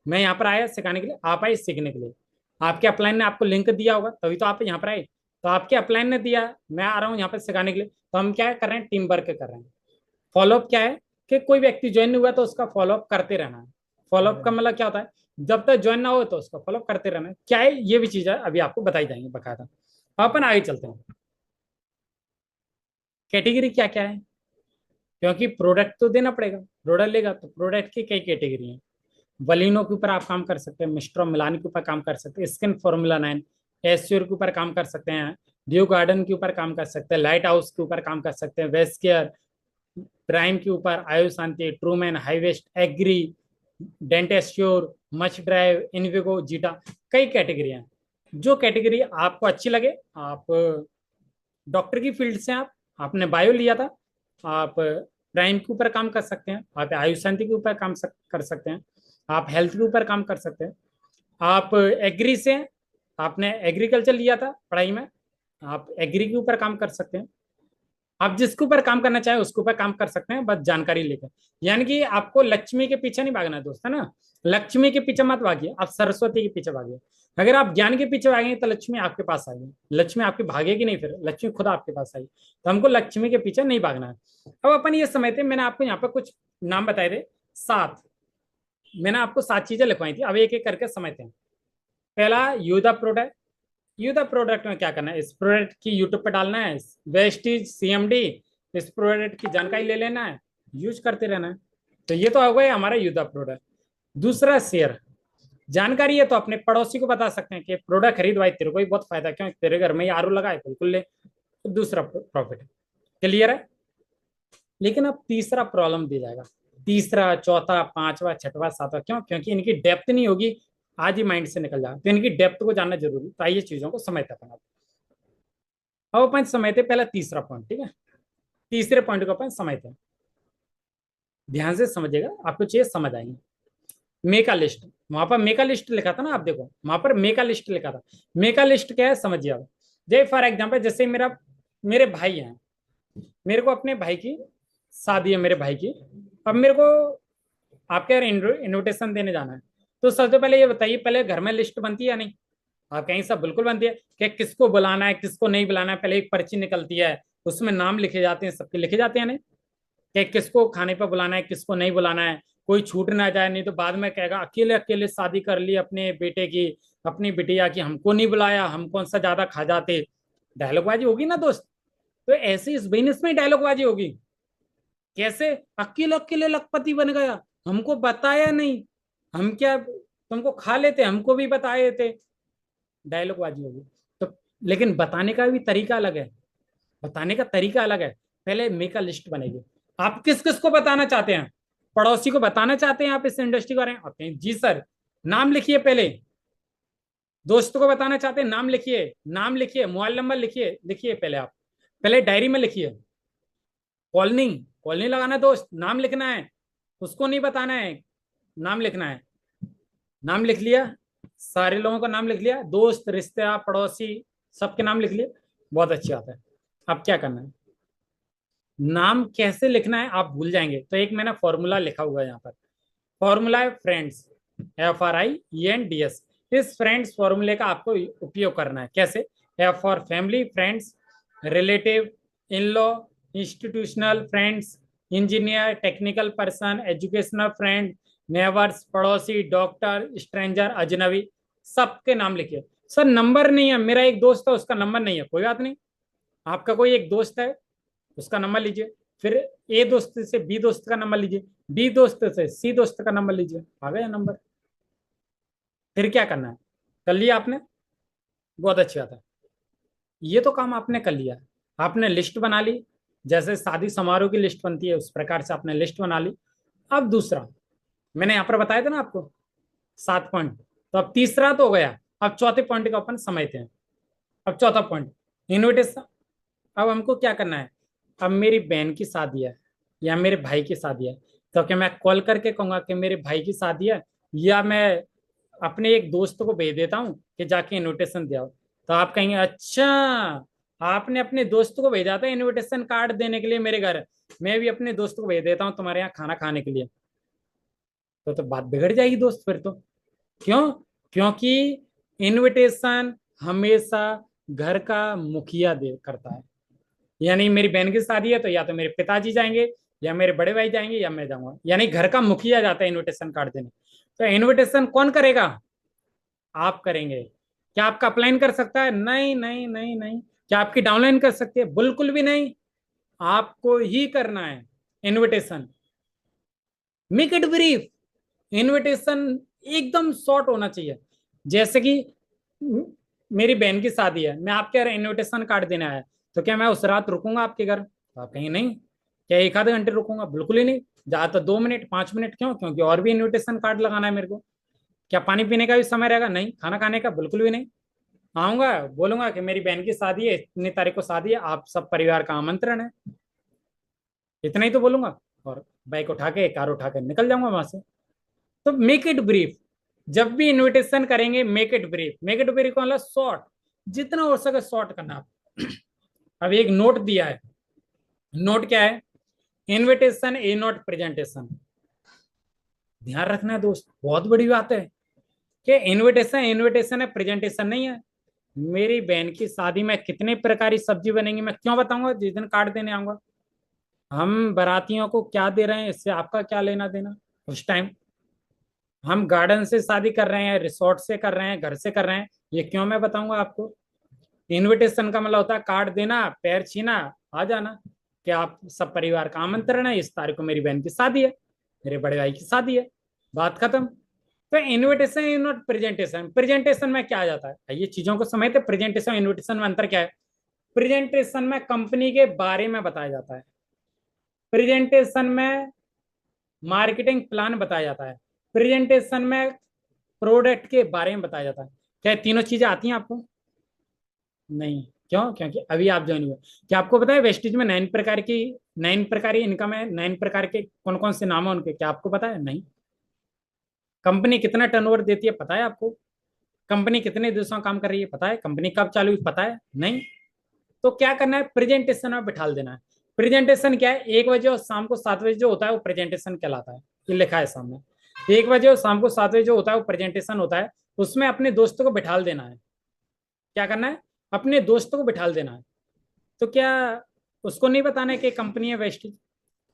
मैं यहाँ पर आया सिखाने के लिए, आप आए सीखने के लिए, आपके अपलाइन ने आपको लिंक दिया होगा तभी तो आप यहाँ पर आए, तो आपके अपलाइन ने दिया, मैं आ रहा हूँ यहाँ पर सिखाने के लिए, तो हम क्या कर रहे हैं, टीम वर्क कर रहे हैं। फॉलोअप क्या है, कि कोई व्यक्ति ज्वाइन नहीं हुआ तो उसका फॉलोअप करते रहना है। फॉलोअप का मतलब क्या होता है, जब तक ज्वाइन ना हो तो उसका फॉलोअप करते रहना है। क्या है ये भी चीज है, अभी आपको बताई जाएंगे बकायदा। अपन आगे चलते हैं, कैटेगरी क्या क्या है, क्योंकि प्रोडक्ट तो देना पड़ेगा, प्रोडक्ट लेगा तो प्रोडक्ट की कई कैटेगरी है। वलीनो के ऊपर आप काम कर सकते हैं, मिस्टर मिलान के ऊपर काम कर सकते हैं, स्किन फॉर्मूला 9, एस्योर के ऊपर काम कर सकते हैं, ड्यू गार्डन के ऊपर काम कर सकते हैं, लाइट हाउस के ऊपर काम कर सकते हैं, वेस्ट केयर, प्राइम के ऊपर, आयु शांति, ट्रूमैन, हाईवेस्ट, agri, Dentassure, much drive, Invigo, Zeta, कई कैटेगरी हैं। जो कैटेगरी आपको अच्छी लगे, आप डॉक्टर की फील्ड से, आपने बायो लिया था, आप प्राइम के ऊपर काम कर सकते हैं, आप आयु शांति के ऊपर काम कर सकते हैं, आप हेल्थ के ऊपर काम कर सकते हैं, आप एग्री से हैं, आपने एग्रीकल्चर लिया था पढ़ाई में, आप एग्री के ऊपर काम कर सकते हैं, आप जिसके ऊपर काम करना चाहे उसके ऊपर काम कर सकते हैं, बस जानकारी लेकर। यानी कि आपको लक्ष्मी के पीछे नहीं भागना दोस्त, है ना, लक्ष्मी के पीछे मत भागिए, आप सरस्वती के पीछे भागिए। अगर आप ज्ञान के पीछे भागेंगे तो लक्ष्मी आपके पास आएगी, लक्ष्मी आपकी भागेगी नहीं, फिर लक्ष्मी खुद आपके पास आएगी। तो हमको लक्ष्मी के पीछे नहीं भागना है। अब अपन ये समझते हैं, मैंने आपको यहाँ पर कुछ नाम बताए थे, 7, मैंने आपको 7 चीजें लिखवाई थी, अब एक एक करके समझते हैं। पहला, you the product. You the product में क्या करना है, इस प्रोडक्ट की यूट्यूब पे डालना है, वेस्टिज सीएमडी, इस प्रोडक्ट की जानकारी ले लेना है, यूज करते रहना है। तो ये तो हो गया हमारा यू द प्रोडक्ट। दूसरा, शेयर। जानकारी है तो अपने पड़ोसी को बता सकते हैं कि प्रोडक्ट खरीद भाई, तेरे को भी बहुत फायदा, क्यों, तेरे घर में ही आरू लगा है, बिल्कुल ले। तो दूसरा प्रॉफिट, क्लियर है। लेकिन अब तीसरा प्रॉब्लम दिया जाएगा, तीसरा, चौथा, पांचवा, छठवा, सातवां, क्यों, क्योंकि इनकी डेप्थ नहीं होगी, आज ही माइंड से निकल जाए, तो इनकी डेप्थ को जानना जरूरी। तो आइए चीजों को समझते हैं। अब अपन समझते पहला तीसरा पॉइंट, ठीक है, तीसरे पॉइंट को अपन समझते हैं, ध्यान से समझिएगा, आपको चीज समझ आएंगे। मेका लिस्ट, वहां पर मेका लिस्ट लिखा था ना, आप देखो वहां पर मेका लिस्ट लिखा था। मेका लिस्ट क्या है समझिए आप। जय फॉर एग्जाम्पल, जैसे मेरे भाई हैं, मेरे को अपने भाई की शादी है, मेरे भाई की, अब मेरे को आपके यहाँ इन्विटेशन देने जाना है। तो सबसे पहले ये बताइए, पहले घर में लिस्ट बनती है या नहीं, आप कहीं सब बिल्कुल बनती है, कि किसको बुलाना है किसको नहीं बुलाना है, पहले एक पर्ची निकलती है, उसमें नाम लिखे जाते हैं, सबके लिखे जाते हैं, नहीं, कि किसको खाने पर बुलाना है किसको नहीं बुलाना है, कोई छूट ना जाए, नहीं तो बाद में कहेगा अकेले अकेले शादी कर ली अपने बेटे की, अपनी बिटिया की, हमको नहीं बुलाया, हम कौन सा ज्यादा खा जाते, डायलॉगबाजी होगी ना दोस्त। तो ऐसे इस बिजनेस में डायलॉगबाजी होगी, कैसे, अकेले अकेले लखपति बन गया, हमको बताया नहीं, हम क्या तुमको खा लेते, हमको भी बताए थे, डायलॉगबाजी होगी। तो लेकिन बताने का भी तरीका अलग है, बताने का तरीका अलग है। पहले मेक अ लिस्ट बनेगी, आप किस किस को बताना चाहते हैं, पड़ोसी को बताना चाहते हैं आप इस इंडस्ट्री के बारे में, आप जी सर, नाम लिखिए पहले, दोस्तों को बताना चाहते हैं, नाम लिखिए, नाम लिखिए, मोबाइल नंबर लिखिए, लिखिए पहले आप, पहले डायरी में लिखिए, कॉलनी, कॉलनी लगाना है दोस्त, नाम लिखना है, उसको नहीं बताना है, नाम लिखना है। नाम लिख लिया, सारे लोगों का नाम लिख लिया, दोस्त, रिश्तेदार, पड़ोसी, सबके नाम लिख लिया, बहुत अच्छी बात है। अब क्या करना है, नाम कैसे लिखना है आप भूल जाएंगे, तो एक मैंने फॉर्मूला लिखा हुआ है यहाँ पर, फॉर्मूला है फ्रेंड्स, FRIENDS। इस फ्रेंड्स फॉर्मूले का आपको उपयोग करना है, कैसे, F for family, friends, relative, in law, institutional friends, engineer, technical person, educational friend, neighbours, पड़ोसी, डॉक्टर, स्ट्रेंजर, अजनबी, सबके नाम लिखिए। सर नंबर नहीं है, मेरा एक दोस्त है उसका नंबर नहीं है, कोई बात नहीं। आपका कोई एक दोस्त है उसका नंबर लीजिए, फिर ए दोस्त से बी दोस्त का नंबर लीजिए, बी दोस्त से सी दोस्त का नंबर लीजिए, आ गया नंबर। फिर क्या करना है, कर लिया आपने, बहुत अच्छी बात है। ये तो काम आपने कर लिया, आपने लिस्ट बना ली, जैसे शादी समारोह की लिस्ट बनती है उस प्रकार से आपने लिस्ट बना ली। अब दूसरा, मैंने यहाँ पर बताया था ना आपको 7 पॉइंट, तो अब तीसरा तो हो गया, अब चौथे पॉइंट का अपन समझते हैं। अब चौथा पॉइंट, इनविटेशन। अब हमको क्या करना है, अब मेरी बहन की शादी है या मेरे भाई की शादी है, तो क्या मैं कॉल करके कहूंगा कि मेरे भाई की शादी है, या मैं अपने एक दोस्त को भेज देता हूँ कि जाके इनविटेशन दिया हो? तो आप कहेंगे अच्छा, आपने अपने दोस्त को भेजा था इनविटेशन कार्ड देने के लिए मेरे घर, मैं भी अपने दोस्त को भेज देता हूँ तुम्हारे यहाँ खाना खाने के लिए। तो बात बिगड़ जाएगी दोस्त फिर तो। क्यों? क्योंकि इनविटेशन हमेशा घर का मुखिया दे करता है। यानी मेरी बहन की शादी है तो या तो मेरे पिताजी जाएंगे, या मेरे बड़े भाई जाएंगे, या मैं जाऊंगा, यानी घर का मुखिया जाता है इनविटेशन कार्ड देने। तो इनविटेशन कौन करेगा? आप करेंगे। क्या आपका अपलाइन कर सकता है? नहीं नहीं नहीं नहीं। क्या आपकी डाउनलाइन कर सकती है? बिल्कुल भी नहीं। आपको ही करना है invitation. Make it brief. Invitation एकदम शॉर्ट होना चाहिए। जैसे कि मेरी बहन की शादी है, मैं आपके यहाँ इनविटेशन कार्ड देने आया, तो क्या मैं उस रात रुकूंगा आपके घर? तो आप कहेंगे नहीं। क्या एक आधे घंटे रुकूंगा? बिल्कुल ही नहीं। ज्यादा तो 2 मिनट 5 मिनट। क्यों? क्योंकि और भी इनविटेशन कार्ड लगाना है मेरे को। क्या पानी पीने का भी समय रहेगा? नहीं। खाना खाने का? बिल्कुल भी नहीं। आऊंगा, बोलूंगा कि मेरी बहन की शादी है, इतनी तारीख को शादी है, आप सब परिवार का आमंत्रण है, इतना ही तो बोलूंगा, और बाइक उठा के कार उठा के निकल जाऊंगा वहां से। तो मेक इट ब्रीफ। जब भी इनविटेशन करेंगे make it brief. Make it brief मतलब शॉर्ट, जितना हो सके शॉर्ट करना आप। अब एक नोट दिया है, नोट क्या है? Invitation A not presentation. ध्यान रखना है दोस्त, बहुत बड़ी बात है कि इनविटेशन इनविटेशन है, प्रेजेंटेशन नहीं है। मेरी बहन की शादी में कितने प्रकार की सब्जी बनेंगी मैं क्यों बताऊंगा जिस दिन कार्ड देने आऊंगा? हम बारातियों को क्या दे रहे हैं इससे आपका क्या लेना देना उस टाइम? हम गार्डन से शादी कर रहे हैं, रिसोर्ट से कर रहे हैं, घर से कर रहे हैं, ये क्यों मैं बताऊंगा आपको? इनविटेशन का मतलब होता है कार्ड देना, पैर छीना, आ जाना कि आप सब परिवार का आमंत्रण है, इस तारीख को मेरी बहन की शादी है, मेरे बड़े भाई की शादी है, बात खत्म। तो invitation is not presentation. Presentation में क्या आ जाता है, ये चीजों को समझते। प्रेजेंटेशन इनविटेशन में अंतर क्या है? प्रेजेंटेशन में कंपनी के बारे में बताया जाता है, प्रेजेंटेशन में मार्केटिंग प्लान बताया जाता है, प्रेजेंटेशन में प्रोडक्ट के बारे में बताया जाता है। क्या ये तीनों चीजें आती हैं आपको? नहीं। क्यों? क्योंकि अभी आप ज्वाइन हुए। क्या आपको पता है वेस्टिज में 9 प्रकार की इनकम है? 9 प्रकार के कौन कौन से नाम है उनके, क्या आपको पता है? नहीं। कंपनी कितना टर्नओवर देती है पता है आपको? कंपनी कितने दिवसों काम कर रही है पता है? कंपनी कब चालू हुई पता है? नहीं। तो क्या करना है, प्रेजेंटेशन में बिठा देना है। प्रेजेंटेशन क्या है? 1 बजे और शाम को 7 बजे जो होता है वो प्रेजेंटेशन कहलाता है। ये लिखा है सामने, 1 बजे और शाम को 7 बजे जो होता है वो प्रेजेंटेशन होता है। उसमें अपने दोस्तों को बिठा देना है। क्या करना है? अपने दोस्तों को बिठा देना है। तो क्या उसको नहीं बताना है कि कंपनी है वेस्टिज?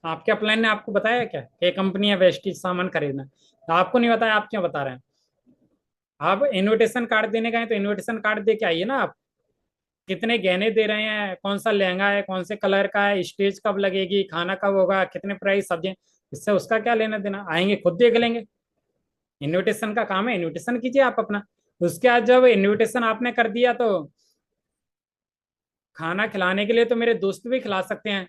आपके अपलाइन ने आपको बताया क्या कि कंपनी है वेस्टिज सामान खरीदना? तो आपको नहीं बताया, आप क्यों बता रहे हैं? आप इनविटेशन कार्ड देने गए तो इनविटेशन कार्ड दे के आइए ना आप। कितने गहने दे रहे हैं, कौन सा लहंगा है, कौन से कलर का है, स्टेज कब लगेगी, खाना कब होगा, कितने प्राइस सब्जी, इससे उसका क्या लेना देना? आएंगे खुद देख लेंगे। इनविटेशन का काम है, इनविटेशन कीजिए आप अपना। उसके बाद जब इनविटेशन आपने कर दिया तो खाना खिलाने के लिए तो मेरे दोस्त भी खिला सकते हैं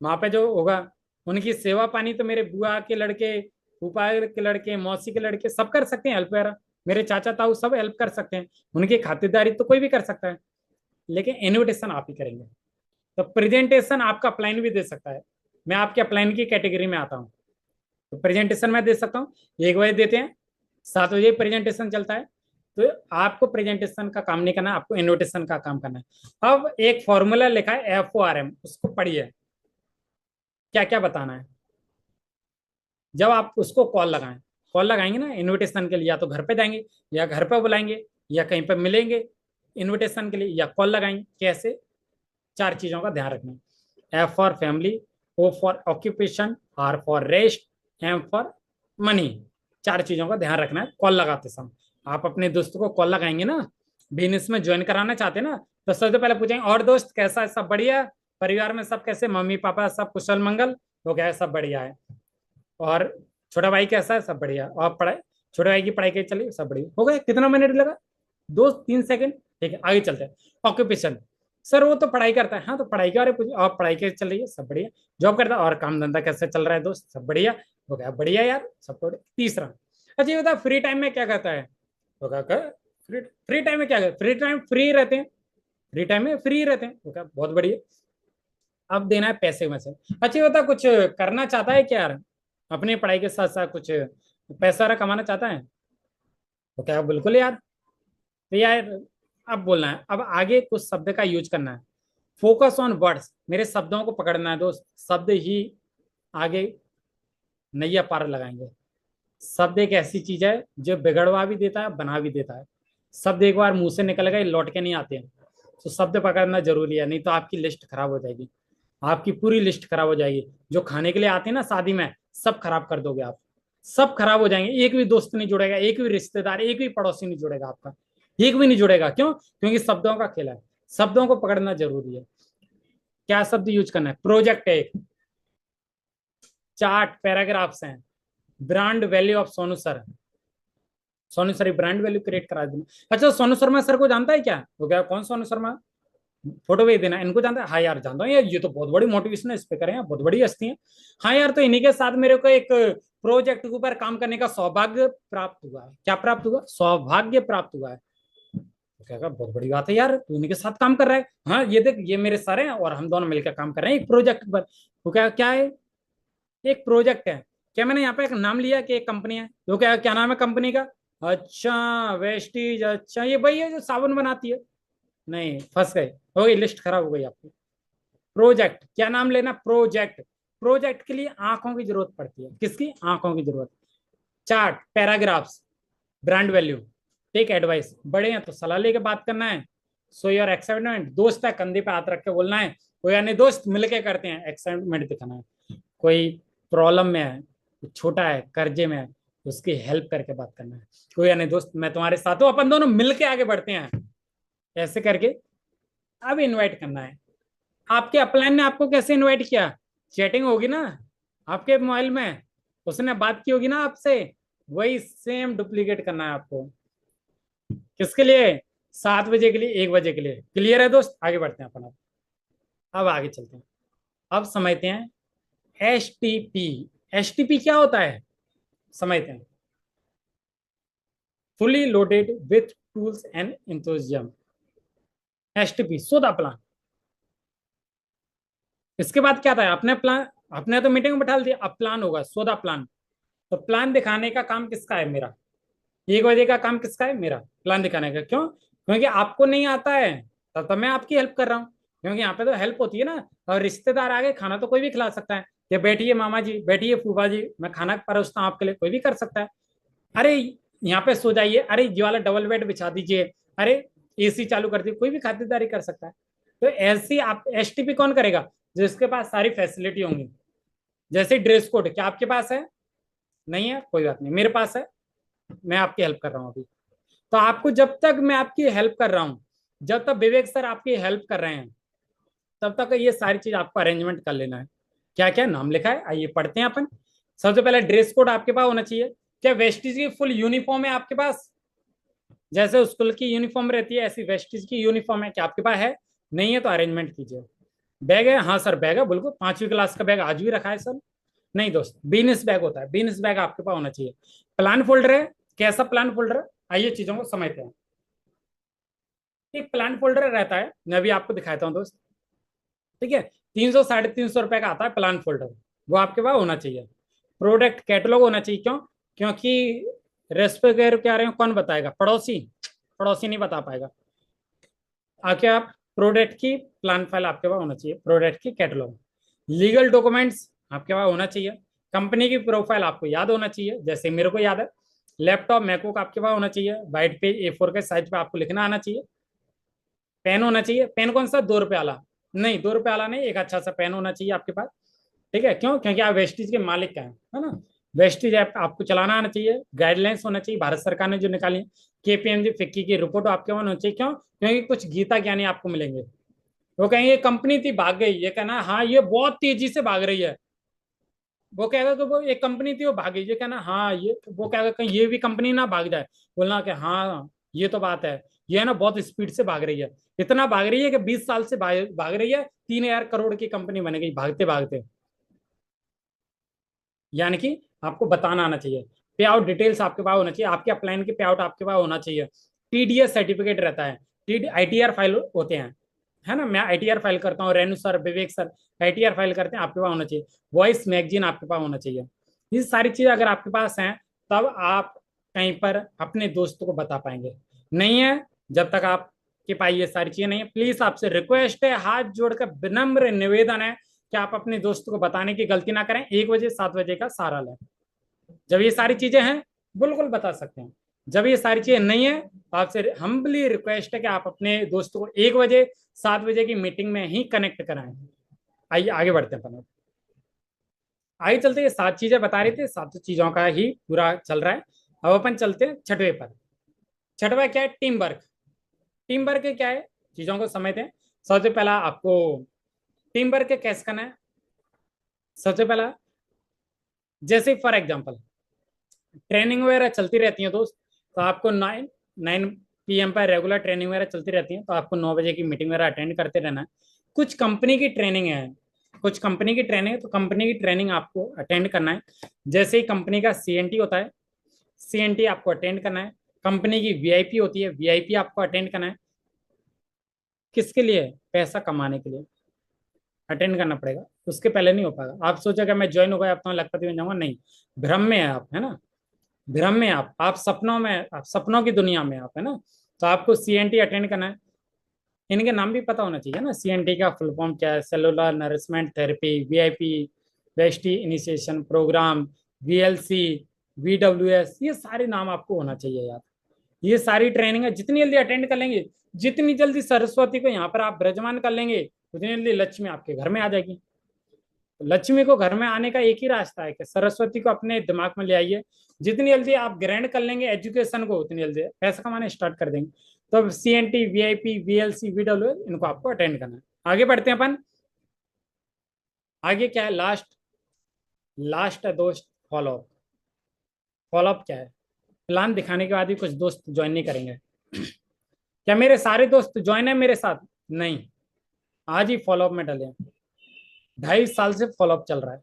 वहां पे जो होगा। उनकी सेवा पानी तो मेरे बुआ के लड़के, फूफा के लड़के, मौसी के लड़के सब कर सकते हैं हेल्प वगैरह। मेरे चाचा ताऊ सब हेल्प कर सकते हैं, उनकी खातिरदारी तो कोई भी कर सकता है, लेकिन इनविटेशन आप ही करेंगे। तो प्रेजेंटेशन आपका अपलाइन भी दे सकता है। मैं आपके अपलाइन की कैटेगरी में आता हूँ, तो प्रेजेंटेशन मैं दे सकता हूँ। 1 बजे देते हैं, 7 बजे प्रेजेंटेशन चलता है। तो आपको प्रेजेंटेशन का काम नहीं करना, आपको इनविटेशन का काम करना है। अब एक फॉर्मूला लिखा है FORM, उसको पढ़िए। क्या क्या बताना है जब आप उसको कॉल लगाएं? कॉल लगाएंगे ना इनविटेशन के लिए, या तो घर पे जाएंगे, या घर पे बुलाएंगे, या कहीं पे मिलेंगे इनविटेशन के लिए, या कॉल लगाएंगे। कैसे? 4 चीजों का ध्यान रखना है। F for family, O for occupation, R for rest, M for money. चार चीजों का ध्यान रखना है कॉल लगाते समय। आप अपने दोस्त को कॉल लगाएंगे ना, बिजनेस में ज्वाइन कराना चाहते हैं ना, तो सबसे पहले पूछेंगे और दोस्त कैसा है, सब बढ़िया, परिवार में सब कैसे, मम्मी पापा सब कुशल मंगल, तो क्या है, सब बढ़िया है। और छोटा भाई कैसा है, सब बढ़िया। और पढ़ाई, छोटे भाई की पढ़ाई कैसी चली, सब बढ़िया। हो गया, कितना मिनट लगा, 2-3 सेकंड। ठीक है, आगे चलते हैं। ऑक्यूपेशन, सर वो तो पढ़ाई करता है, हाँ तो पढ़ाई के बारे में पूछिए, और पढ़ाई कैसे चल रही है, सब बढ़िया। जॉब करता है, और काम धंधा कैसे चल रहा है दोस्त, सब बढ़िया। हो गया, बढ़िया यार, सब बढ़िया। तीसरा, अच्छा ये बता फ्री टाइम में क्या करता है, तो क्या फ्री फ्री टाइम में क्या करता है, फ्री टाइम फ्री रहते हैं, फ्री टाइम में फ्री रहते हैं, तो क्या बहुत बढ़िया। अब देना है पैसे में से। अच्छा ये बता कुछ करना चाहता है क्या यार, अपनी पढ़ाई के साथ साथ कुछ पैसा कमाना चाहता है, तो क्या बिल्कुल यार। तो यार अब बोलना है, अब आगे कुछ शब्द का यूज करना है। फोकस ऑन वर्ड्स, मेरे शब्दों को पकड़ना है दोस्त, शब्द ही आगे नैया पार लगाएंगे। शब्द एक ऐसी चीज है जो बिगड़वा भी देता है, बना भी देता है। शब्द एक बार मुंह से निकल गए, लौट के नहीं आते हैं। तो शब्द पकड़ना जरूरी है, नहीं तो आपकी लिस्ट खराब हो जाएगी, आपकी पूरी लिस्ट खराब हो जाएगी। जो खाने के लिए आते हैं ना शादी में, सब खराब कर दोगे आप, सब खराब हो जाएंगे। एक भी दोस्त नहीं जुड़ेगा, एक भी रिश्तेदार, एक भी पड़ोसी नहीं जुड़ेगा आपका, एक भी नहीं जुड़ेगा। क्यों? क्योंकि शब्दों का खेल है, शब्दों को पकड़ना जरूरी है। क्या शब्द यूज करना है, प्रोजेक्ट है एक, चार्ट पैराग्राफ्स हैं, brand value of Sonu sir, Sonu sir brand value create करा देना। अच्छा सोनू शर्मा सर को जानता है क्या, तो क्या कौन सोनू शर्मा, फोटो भेज देना, इनको जानता है, हाँ यार जानता हूँ यार, ये तो बहुत बड़ी मोटिवेशनल स्पीकर है, बहुत बड़ी हस्ती है। हाँ यार, तो इन्हीं के साथ मेरे को एक प्रोजेक्ट के ऊपर काम करने का सौभाग्य प्राप्त हुआ है। क्या प्राप्त हुआ, सौभाग्य प्राप्त हुआ है। तो क्या बहुत बड़ी बात है यार, तू इन्हीं के साथ काम कर रहा है। हाँ ये देख, ये मेरे सर हैं और हम दोनों मिलकर काम कर रहे हैं एक प्रोजेक्ट पर। तो क्या क्या है, एक प्रोजेक्ट है। क्या मैंने यहाँ पे एक नाम लिया कि एक कंपनी है, तो क्या क्या नाम है कंपनी का, अच्छा वेस्टीज, अच्छा ये भाई है जो साबुन बनाती है। नहीं, फंस गए, हो गई, लिस्ट खराब हो गई आपकी। प्रोजेक्ट, क्या नाम लेना, प्रोजेक्ट। प्रोजेक्ट के लिए आंखों की जरूरत पड़ती है, किसकी, आंखों की जरूरत। Chart paragraphs, brand value, tech advice, बड़े हैं तो सलाह लेके बात करना है। सो योर एक्साइटमेंट, दोस्त है कंधे पे हाथ रख के बोलना है। कोई यानी दोस्त मिलके करते हैं, एक्साइटमेंट दिखाना है। कोई प्रॉब्लम में है, छोटा है, कर्जे में है, उसकी हेल्प करके बात करना है। कोई यानी दोस्त मैं तुम्हारे साथ हूँ, अपन दोनों मिलके आगे बढ़ते हैं, ऐसे करके अब इनवाइट करना है। आपके अपलाइन ने आपको कैसे इनवाइट किया, चैटिंग होगी ना आपके मोबाइल में, उसने बात की होगी ना आपसे, वही सेम डुप्लीकेट करना है आपको। किसके लिए, 7 बजे के लिए, 1 बजे के लिए। क्लियर है दोस्त, आगे बढ़ते हैं अपन। अब आगे चलते हैं, अब समझते हैं एसटीपी। एसटीपी क्या होता है, समझते हैं। Fully loaded with tools and enthusiasm, STP सोदा प्लान। इसके बाद क्या था, अपने प्लान, अपने तो मीटिंग में बैठा दिया, अब प्लान होगा, सोदा प्लान। तो प्लान दिखाने का काम किसका है, मेरा। 1 बजे का काम किसका है, मेरा, प्लान दिखाने का। क्यों, क्योंकि आपको नहीं आता है, तब तो मैं आपकी हेल्प कर रहा हूँ। क्योंकि यहाँ पे तो हेल्प होती है ना, और रिश्तेदार आगे खाना तो कोई भी खिला सकता है, कि बैठिए मामा जी, बैठिए फूफा जी, मैं खाना परोसता हूँ आपके लिए, कोई भी कर सकता है। अरे यहाँ पे सो जाइए, अरे ये वाला डबल बेड बिछा दीजिए, अरे एसी चालू कर दीजिए, कोई भी खातिरदारी कर सकता है। तो ऐसी आप एसटीपी कौन करेगा, जिसके पास सारी फैसिलिटी होंगी। जैसे ड्रेस कोड, क्या आपके पास है, नहीं है, कोई बात नहीं, मेरे पास है, मैं आपकी हेल्प कर रहा हूँ अभी। तो आपको, जब तक मैं आपकी हेल्प कर रहा हूँ, जब तक विवेक सर आपकी हेल्प कर रहे हैं, तब तक ये सारी चीज आपको अरेंजमेंट कर लेना है। क्या क्या नाम लिखा है, आइए पढ़ते हैं अपन। सबसे पहले ड्रेस कोड आपके पास होना चाहिए। क्या वेस्टीज की फुल यूनिफॉर्म है आपके पास, जैसे स्कूल की यूनिफॉर्म रहती है ऐसी वेस्टीज की यूनिफॉर्म है, क्या आपके पास है, नहीं है तो अरेंजमेंट कीजिए। बैग है, हाँ सर बैग है, बिल्कुल 5वीं क्लास का बैग आज भी रखा है सर। नहीं दोस्त, बिजनेस बैग होता है, बिजनेस बैग आपके पास होना चाहिए। प्लान फोल्डर है, कैसा प्लान फोल्डर है, आइए चीजों को समझते हैं। एक प्लान फोल्डर रहता है, मैं अभी आपको दिखाता हूँ दोस्त। ठीक है, 300-350 रुपए का आता है प्लान फोल्डर, वो आपके पास होना चाहिए। प्रोडक्ट कैटलॉग होना चाहिए, क्यों, क्योंकि रेसिपी क्या रहे हो कौन बताएगा, पड़ोसी, पड़ोसी नहीं बता पाएगा। आके आप प्रोडक्ट की प्लान फाइल आपके पास होना चाहिए, प्रोडक्ट की कैटलॉग। लीगल डॉक्यूमेंट्स आपके पास होना चाहिए। कंपनी की प्रोफाइल आपको याद होना चाहिए, जैसे मेरे को याद है। लैपटॉप मैकबुक आपके पास होना चाहिए, वाइट पेज A4 के साइज पे आपको लिखना आना चाहिए। पेन होना चाहिए, पेन कौन सा, 2 रुपये वाला, नहीं, 2 रुपए वाला नहीं, एक अच्छा सा पेन होना चाहिए आपके पास। ठीक है, क्यों? क्योंकि आप वेस्टीज के मालिक का है ना। वेस्टीज ऐप आपको चलाना आना चाहिए, गाइडलाइंस होना चाहिए भारत सरकार ने जो निकाली है, केपीएमजी फिक्की की रिपोर्ट आपके वहां होनी चाहिए। क्यों? क्योंकि कुछ गीता ज्ञानी आपको मिलेंगे, वो कहेंगे ये कंपनी थी भाग गई, ये कहना हाँ ये बहुत तेजी से भाग रही है। वो कहेगा कि वो एक कंपनी थी वो भाग गई, ये कहना हाँ ये, वो कहेगा कहीं ये भी कंपनी ना भाग जाए, बोलना कि हाँ ये तो बात है, ये है ना बहुत स्पीड से भाग रही है, इतना भाग रही है कि 20 साल से भाग रही है, 3,000 करोड़ की कंपनी बन गई भागते भागते। यानी कि आपको बताना आना चाहिए, पे आउट डिटेल्स आपके पास होना चाहिए, आपके अपलाइन के पे आउट आपके पास होना चाहिए, टीडीएस सर्टिफिकेट रहता है, टी आईटीआर फाइल होते हैं, है ना। मैं आईटीआर फाइल करता हूँ, रेणु सर, विवेक सर आईटीआर फाइल करते हैं, आपके पास होना चाहिए। वॉइस मैगजीन आपके पास होना चाहिए। ये सारी चीजें अगर आपके पास हैं, तब आप कहीं पर अपने दोस्तों को बता पाएंगे। नहीं है, जब तक आपके पास ये सारी चीजें नहीं है, प्लीज आपसे रिक्वेस्ट है, हाथ जोड़कर विनम्र निवेदन है कि आप अपने दोस्तों को बताने की गलती ना करें। 1 बजे 7 बजे का सहारा लें। जब ये सारी चीजें हैं, बिल्कुल बता सकते हैं। जब ये सारी चीजें नहीं है, तो आपसे हम्बली रिक्वेस्ट है कि आप अपने दोस्तों को 1 बजे 7 बजे की मीटिंग में ही कनेक्ट कराएं। आइए आगे बढ़ते हैं अपन। आगे चलते, ये 7 चीजें बता रही थी, 7 चीजों का ही पूरा चल रहा है। अब अपन चलते हैं छठवें पर। छठवा क्या है? Team work. टीम वर्क क्या है, चीजों को समझते हैं। सबसे पहला आपको टीम वर्क कैसे करना है। सबसे पहला, जैसे फॉर एग्जांपल ट्रेनिंग वगैरह चलती रहती है दोस्त, तो आपको 9 9 PM पर रेगुलर ट्रेनिंग वगैरह चलती रहती है, तो आपको 9 बजे की मीटिंग वगैरह अटेंड करते रहना है। कुछ कंपनी की ट्रेनिंग है, कुछ कंपनी की ट्रेनिंग है, तो कंपनी की ट्रेनिंग आपको अटेंड करना है। जैसे ही कंपनी का सीएनटी होता है, सीएनटी आपको अटेंड करना है। कंपनी की वीआईपी होती है, वीआईपी आपको अटेंड करना है। किसके लिए? पैसा कमाने के लिए अटेंड करना पड़ेगा, उसके पहले नहीं हो पाएगा। आप सोचेगा मैं ज्वाइन हो गया, अब तो मैं लखपति बन जाऊंगा, नहीं। भ्रम में है आप, है ना। भ्रम में आप सपनों में, आप सपनों की दुनिया में आप, है ना। तो आपको सीएनटी अटेंड करना है। इनके नाम भी पता होना चाहिए ना, सीएनटी का फुल फॉर्म क्या है, cellular nourishment therapy, VIP Vestige initiation program, VLC, VWS, ये सारे नाम आपको होना चाहिए यार। ये सारी ट्रेनिंग है, जितनी जल्दी अटेंड कर लेंगे, जितनी जल्दी सरस्वती को यहाँ पर आप विराजमान कर लेंगे, उतनी जल्दी लक्ष्मी आपके घर में आ जाएगी। लक्ष्मी को घर में आने का एक ही रास्ता है कि सरस्वती को अपने दिमाग में ले आइए। जितनी जल्दी आप ग्रैंड कर लेंगे एजुकेशन को, उतनी जल्दी पैसा कमाना स्टार्ट कर देंगे। तो सीएनटी, वीआईपी, वीएलसी, वीडब्ल्यू, इनको आपको अटेंड करना है। आगे बढ़ते हैं अपन। आगे क्या है? लास्ट, लास्ट है दोस्त, फॉलोअप। फॉलोअप क्या है? प्लान दिखाने के बाद भी कुछ दोस्त ज्वाइन नहीं करेंगे। क्या मेरे सारे दोस्त ज्वाइन है मेरे साथ? नहीं, आज ही फॉलोअप में डले हैं। 2.5 साल से फॉलोअप चल रहा है।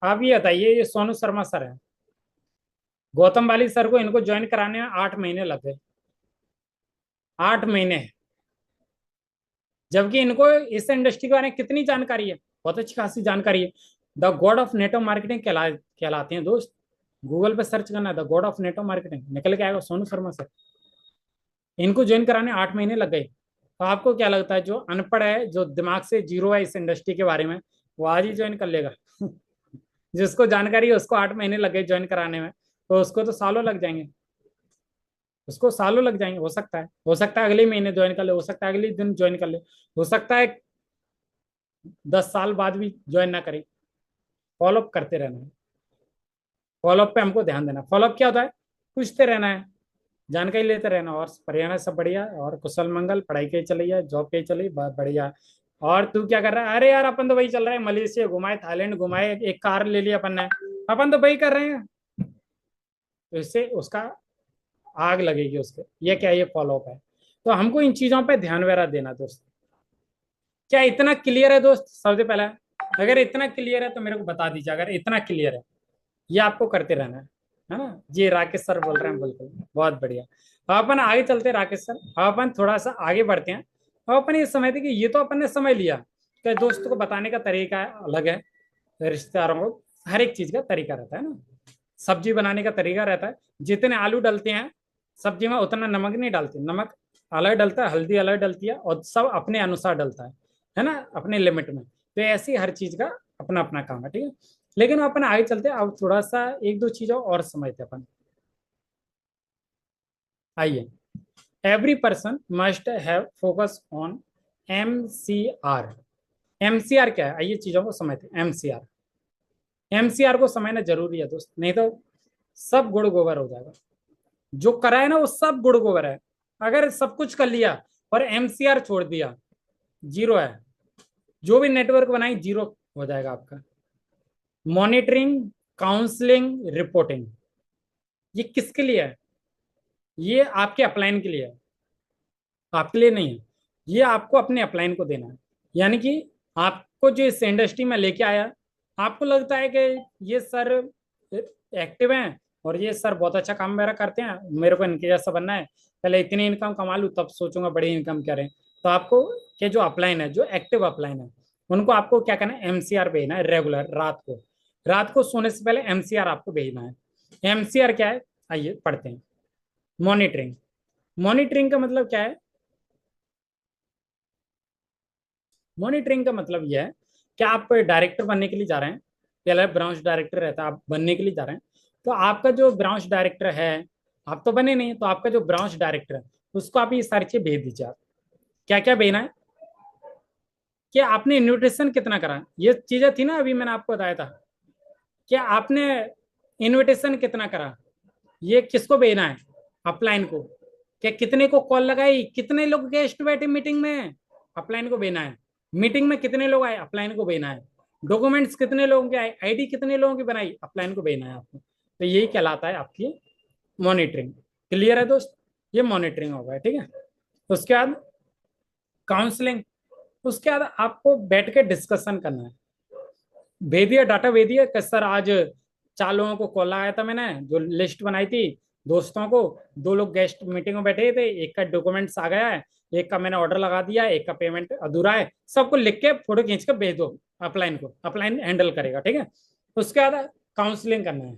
आप ये बताइए, ये सोनू शर्मा सर है, गौतम वाली सर को इनको ज्वाइन कराने में 8 महीने लग गए। 8 महीने। जबकि इनको इस इंडस्ट्री के बारे में कितनी जानकारी है, बहुत अच्छी खासी जानकारी है। The God of network marketing कहलाते हैं दोस्त। गूगल पे सर्च करना है the God of network marketing, निकल के आएगा सोनू शर्मा सर। इनको ज्वाइन कराने 8 महीने लग गए। तो आपको क्या लगता है, जो अनपढ़ है, जो दिमाग से जीरो है इस इंडस्ट्री के बारे में, वो आज ही ज्वाइन कर लेगा? जिसको जानकारी है उसको 8 महीने लग गए ज्वाइन कराने में, तो उसको तो सालों लग जाएंगे। उसको सालों लग जाएंगे। हो सकता है अगले महीने ज्वाइन कर ले, हो सकता है अगले दिन ज्वाइन कर ले, हो सकता है 10 साल बाद भी ज्वाइन ना करें। फॉलोअप करते रहना है। फॉलोअप पे हमको ध्यान देना। फॉलोअप क्या होता है? पूछते रहना है, जानकारी लेते रहना, और परियाना सब बढ़िया, और कुशल मंगल, पढ़ाई के चली है, जॉब के चली, बहुत बढ़िया। और तू क्या कर रहा है? अरे यार अपन तो वही चल रहा है, मलेशिया घुमाए, थाईलैंड घुमाए, एक कार ले लिया अपन ने, अपन तो वही कर रहे हैं। तो इससे उसका आग लगेगी उसके। ये क्या? ये फॉलोअप है। तो हमको इन चीजों पे ध्यान वगैरह देना दोस्त। क्या इतना क्लियर है दोस्त? सबसे पहला, अगर इतना क्लियर है तो मेरे को बता दीजिए, अगर इतना क्लियर है। ये आपको करते रहना है ना। जी राकेश सर बोल रहे हैं, बिल्कुल बहुत बढ़िया। अब अपन आगे चलते हैं राकेश सर, अब अपन थोड़ा सा आगे बढ़ते हैं। अब अपन ये समझते कि ये तो अपन ने समझ लिया कि दोस्तों को बताने का तरीका अलग है, रिश्तेदारों को हर एक चीज का तरीका रहता है ना। सब्जी बनाने का तरीका रहता है, जितने आलू डलते हैं सब्जी में उतना नमक नहीं डालते, नमक अलग डलता है, हल्दी अलग डलती है, और सब अपने अनुसार डलता है ना, अपने लिमिट में। तो ऐसी हर चीज का अपना अपना काम है, ठीक है। लेकिन अपन आगे चलते हैं, अब थोड़ा सा एक दो चीजों और समझते हैं अपन। आइए, every person must have focus on MCR। MCR क्या है, आइए चीजों को समझते हैं। एमसीआर को समझना जरूरी है दोस्त, नहीं तो सब गुड़ गोबर हो जाएगा। जो करा है ना वो सब गुड़ गोबर है। अगर सब कुछ कर लिया और एमसीआर छोड़ दिया, जीरो है। जो भी नेटवर्क बनाई जीरो हो जाएगा आपका। मॉनिटरिंग, काउंसलिंग, रिपोर्टिंग, ये किसके लिए है? ये आपके अपलाइन के लिए है, आपके लिए नहीं है। ये आपको अपने अपलाइन को देना है। यानी कि आपको जो इस इंडस्ट्री में लेके आया, आपको लगता है कि ये सर एक्टिव हैं और ये सर बहुत अच्छा काम मेरा करते हैं, मेरे को इनके जैसा बनना है, पहले इतनी इनकम कमा लूँ तब सोचूंगा बड़ी इनकम करें। तो आपको के जो अपलाइन है, जो एक्टिव अपलाइन है, उनको आपको क्या करना है, एमसीआर भेजना है रेगुलर। रात को सोने से पहले एमसीआर आपको भेजना है। एमसीआर क्या है, आइए पढ़ते हैं। मॉनिटरिंग। मॉनिटरिंग का मतलब क्या है? मॉनिटरिंग का मतलब यह है कि आप डायरेक्टर बनने के लिए जा रहे हैं, पहले ब्रांच डायरेक्टर रहता है, आप बनने के लिए जा रहे हैं। तो आपका जो ब्रांच डायरेक्टर है, आप तो बने नहीं, तो आपका जो ब्रांच डायरेक्टर है उसको आप ये सारी चीजें भेज दीजिए। आप क्या क्या भेजना है कि आपने इन्विटेशन कितना करा, ये चीजें थी ना अभी मैंने आपको बताया था। कि आपने इनविटेशन कितना करा, ये किसको भेजना है, अपलाइन को। क्या कितने को कॉल लगाई, कितने लोग गेस्ट बैठे मीटिंग में, अपलाइन को भेजना है। मीटिंग में कितने लोग आए, अपलाइन को भेजना है। डॉक्यूमेंट्स कितने लोगों के आए, आईडी कितने लोगों की बनाई, अपलाइन को भेजना है आपको। तो यही कहलाता है आपकी मॉनिटरिंग। क्लियर है दोस्त? ये मॉनिटरिंग होगा, ठीक है। उसके बाद काउंसलिंग। उसके बाद आपको बैठ के डिस्कशन करना है। भेज दिया डाटा, भेज दिया कि सर आज 4 लोगों को कॉल लगाया था, मैंने जो लिस्ट बनाई थी दोस्तों को। 2 लोग गेस्ट मीटिंग में बैठे थे, एक का डॉक्यूमेंट्स आ गया है, एक का मैंने ऑर्डर लगा दिया, एक का पेमेंट अधूरा है। सबको लिख के फोटो खींच कर भेज दो अपलाइन को, अपलाइन हैंडल करेगा, ठीक है। उसके बाद काउंसलिंग करना है।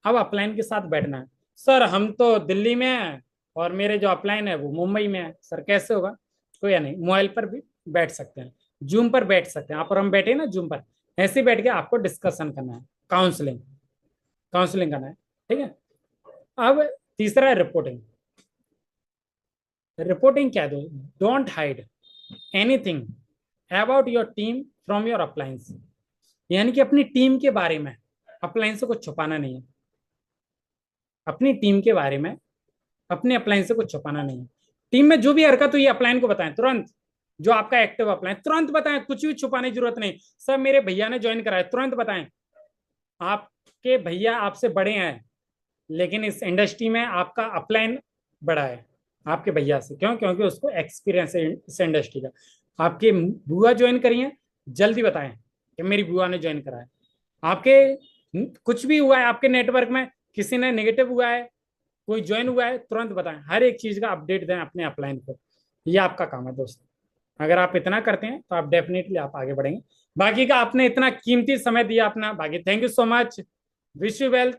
अब अपलाइन के साथ बैठना है। सर हम तो दिल्ली में हैं और मेरे जो अपलाइन है वो मुंबई में है, सर कैसे होगा? कोई या नहीं, मोबाइल पर भी बैठ सकते हैं, जूम पर बैठ सकते हैं। आप और हम बैठे ना जूम पर, ऐसे ही बैठ के आपको डिस्कशन करना है, काउंसलिंग काउंसलिंग करना है, ठीक है। अब तीसरा है रिपोर्टिंग। रिपोर्टिंग क्या दो, don't hide anything about your team from your appliance. यानी कि अपनी टीम के बारे में अप्लायंस को छुपाना नहीं है। अपनी टीम के बारे में अपने अप्लायंस को छुपाना नहीं है। टीम में जो भी हरकत हुई अप्लायंस को बताएं तुरंत। जो आपका एक्टिव अप्लायंस, तुरंत बताएं, कुछ भी छुपाने की जरूरत नहीं। सर मेरे भैया ने ज्वाइन कराया, तुरंत बताएं। आपके भैया आपसे बड़े हैं, लेकिन इस इंडस्ट्री में आपका अपलाइन बड़ा है आपके भैया से। क्यों? क्योंकि उसको एक्सपीरियंस है इस इंडस्ट्री का। आपके बुआ ज्वाइन करी है, जल्दी बताएं कि मेरी बुआ ने ज्वाइन करा है। आपके कुछ भी हुआ है आपके नेटवर्क में, किसी ने नेगेटिव हुआ है, कोई ज्वाइन हुआ है, तुरंत बताएं। हर एक चीज का अपडेट दें अपने अपलाइन को। ये आपका काम है दोस्त। अगर आप इतना करते हैं तो आप डेफिनेटली आप आगे बढ़ेंगे। बाकी का आपने इतना कीमती समय दिया अपना, बाकी thank you so much. Wish you wealth.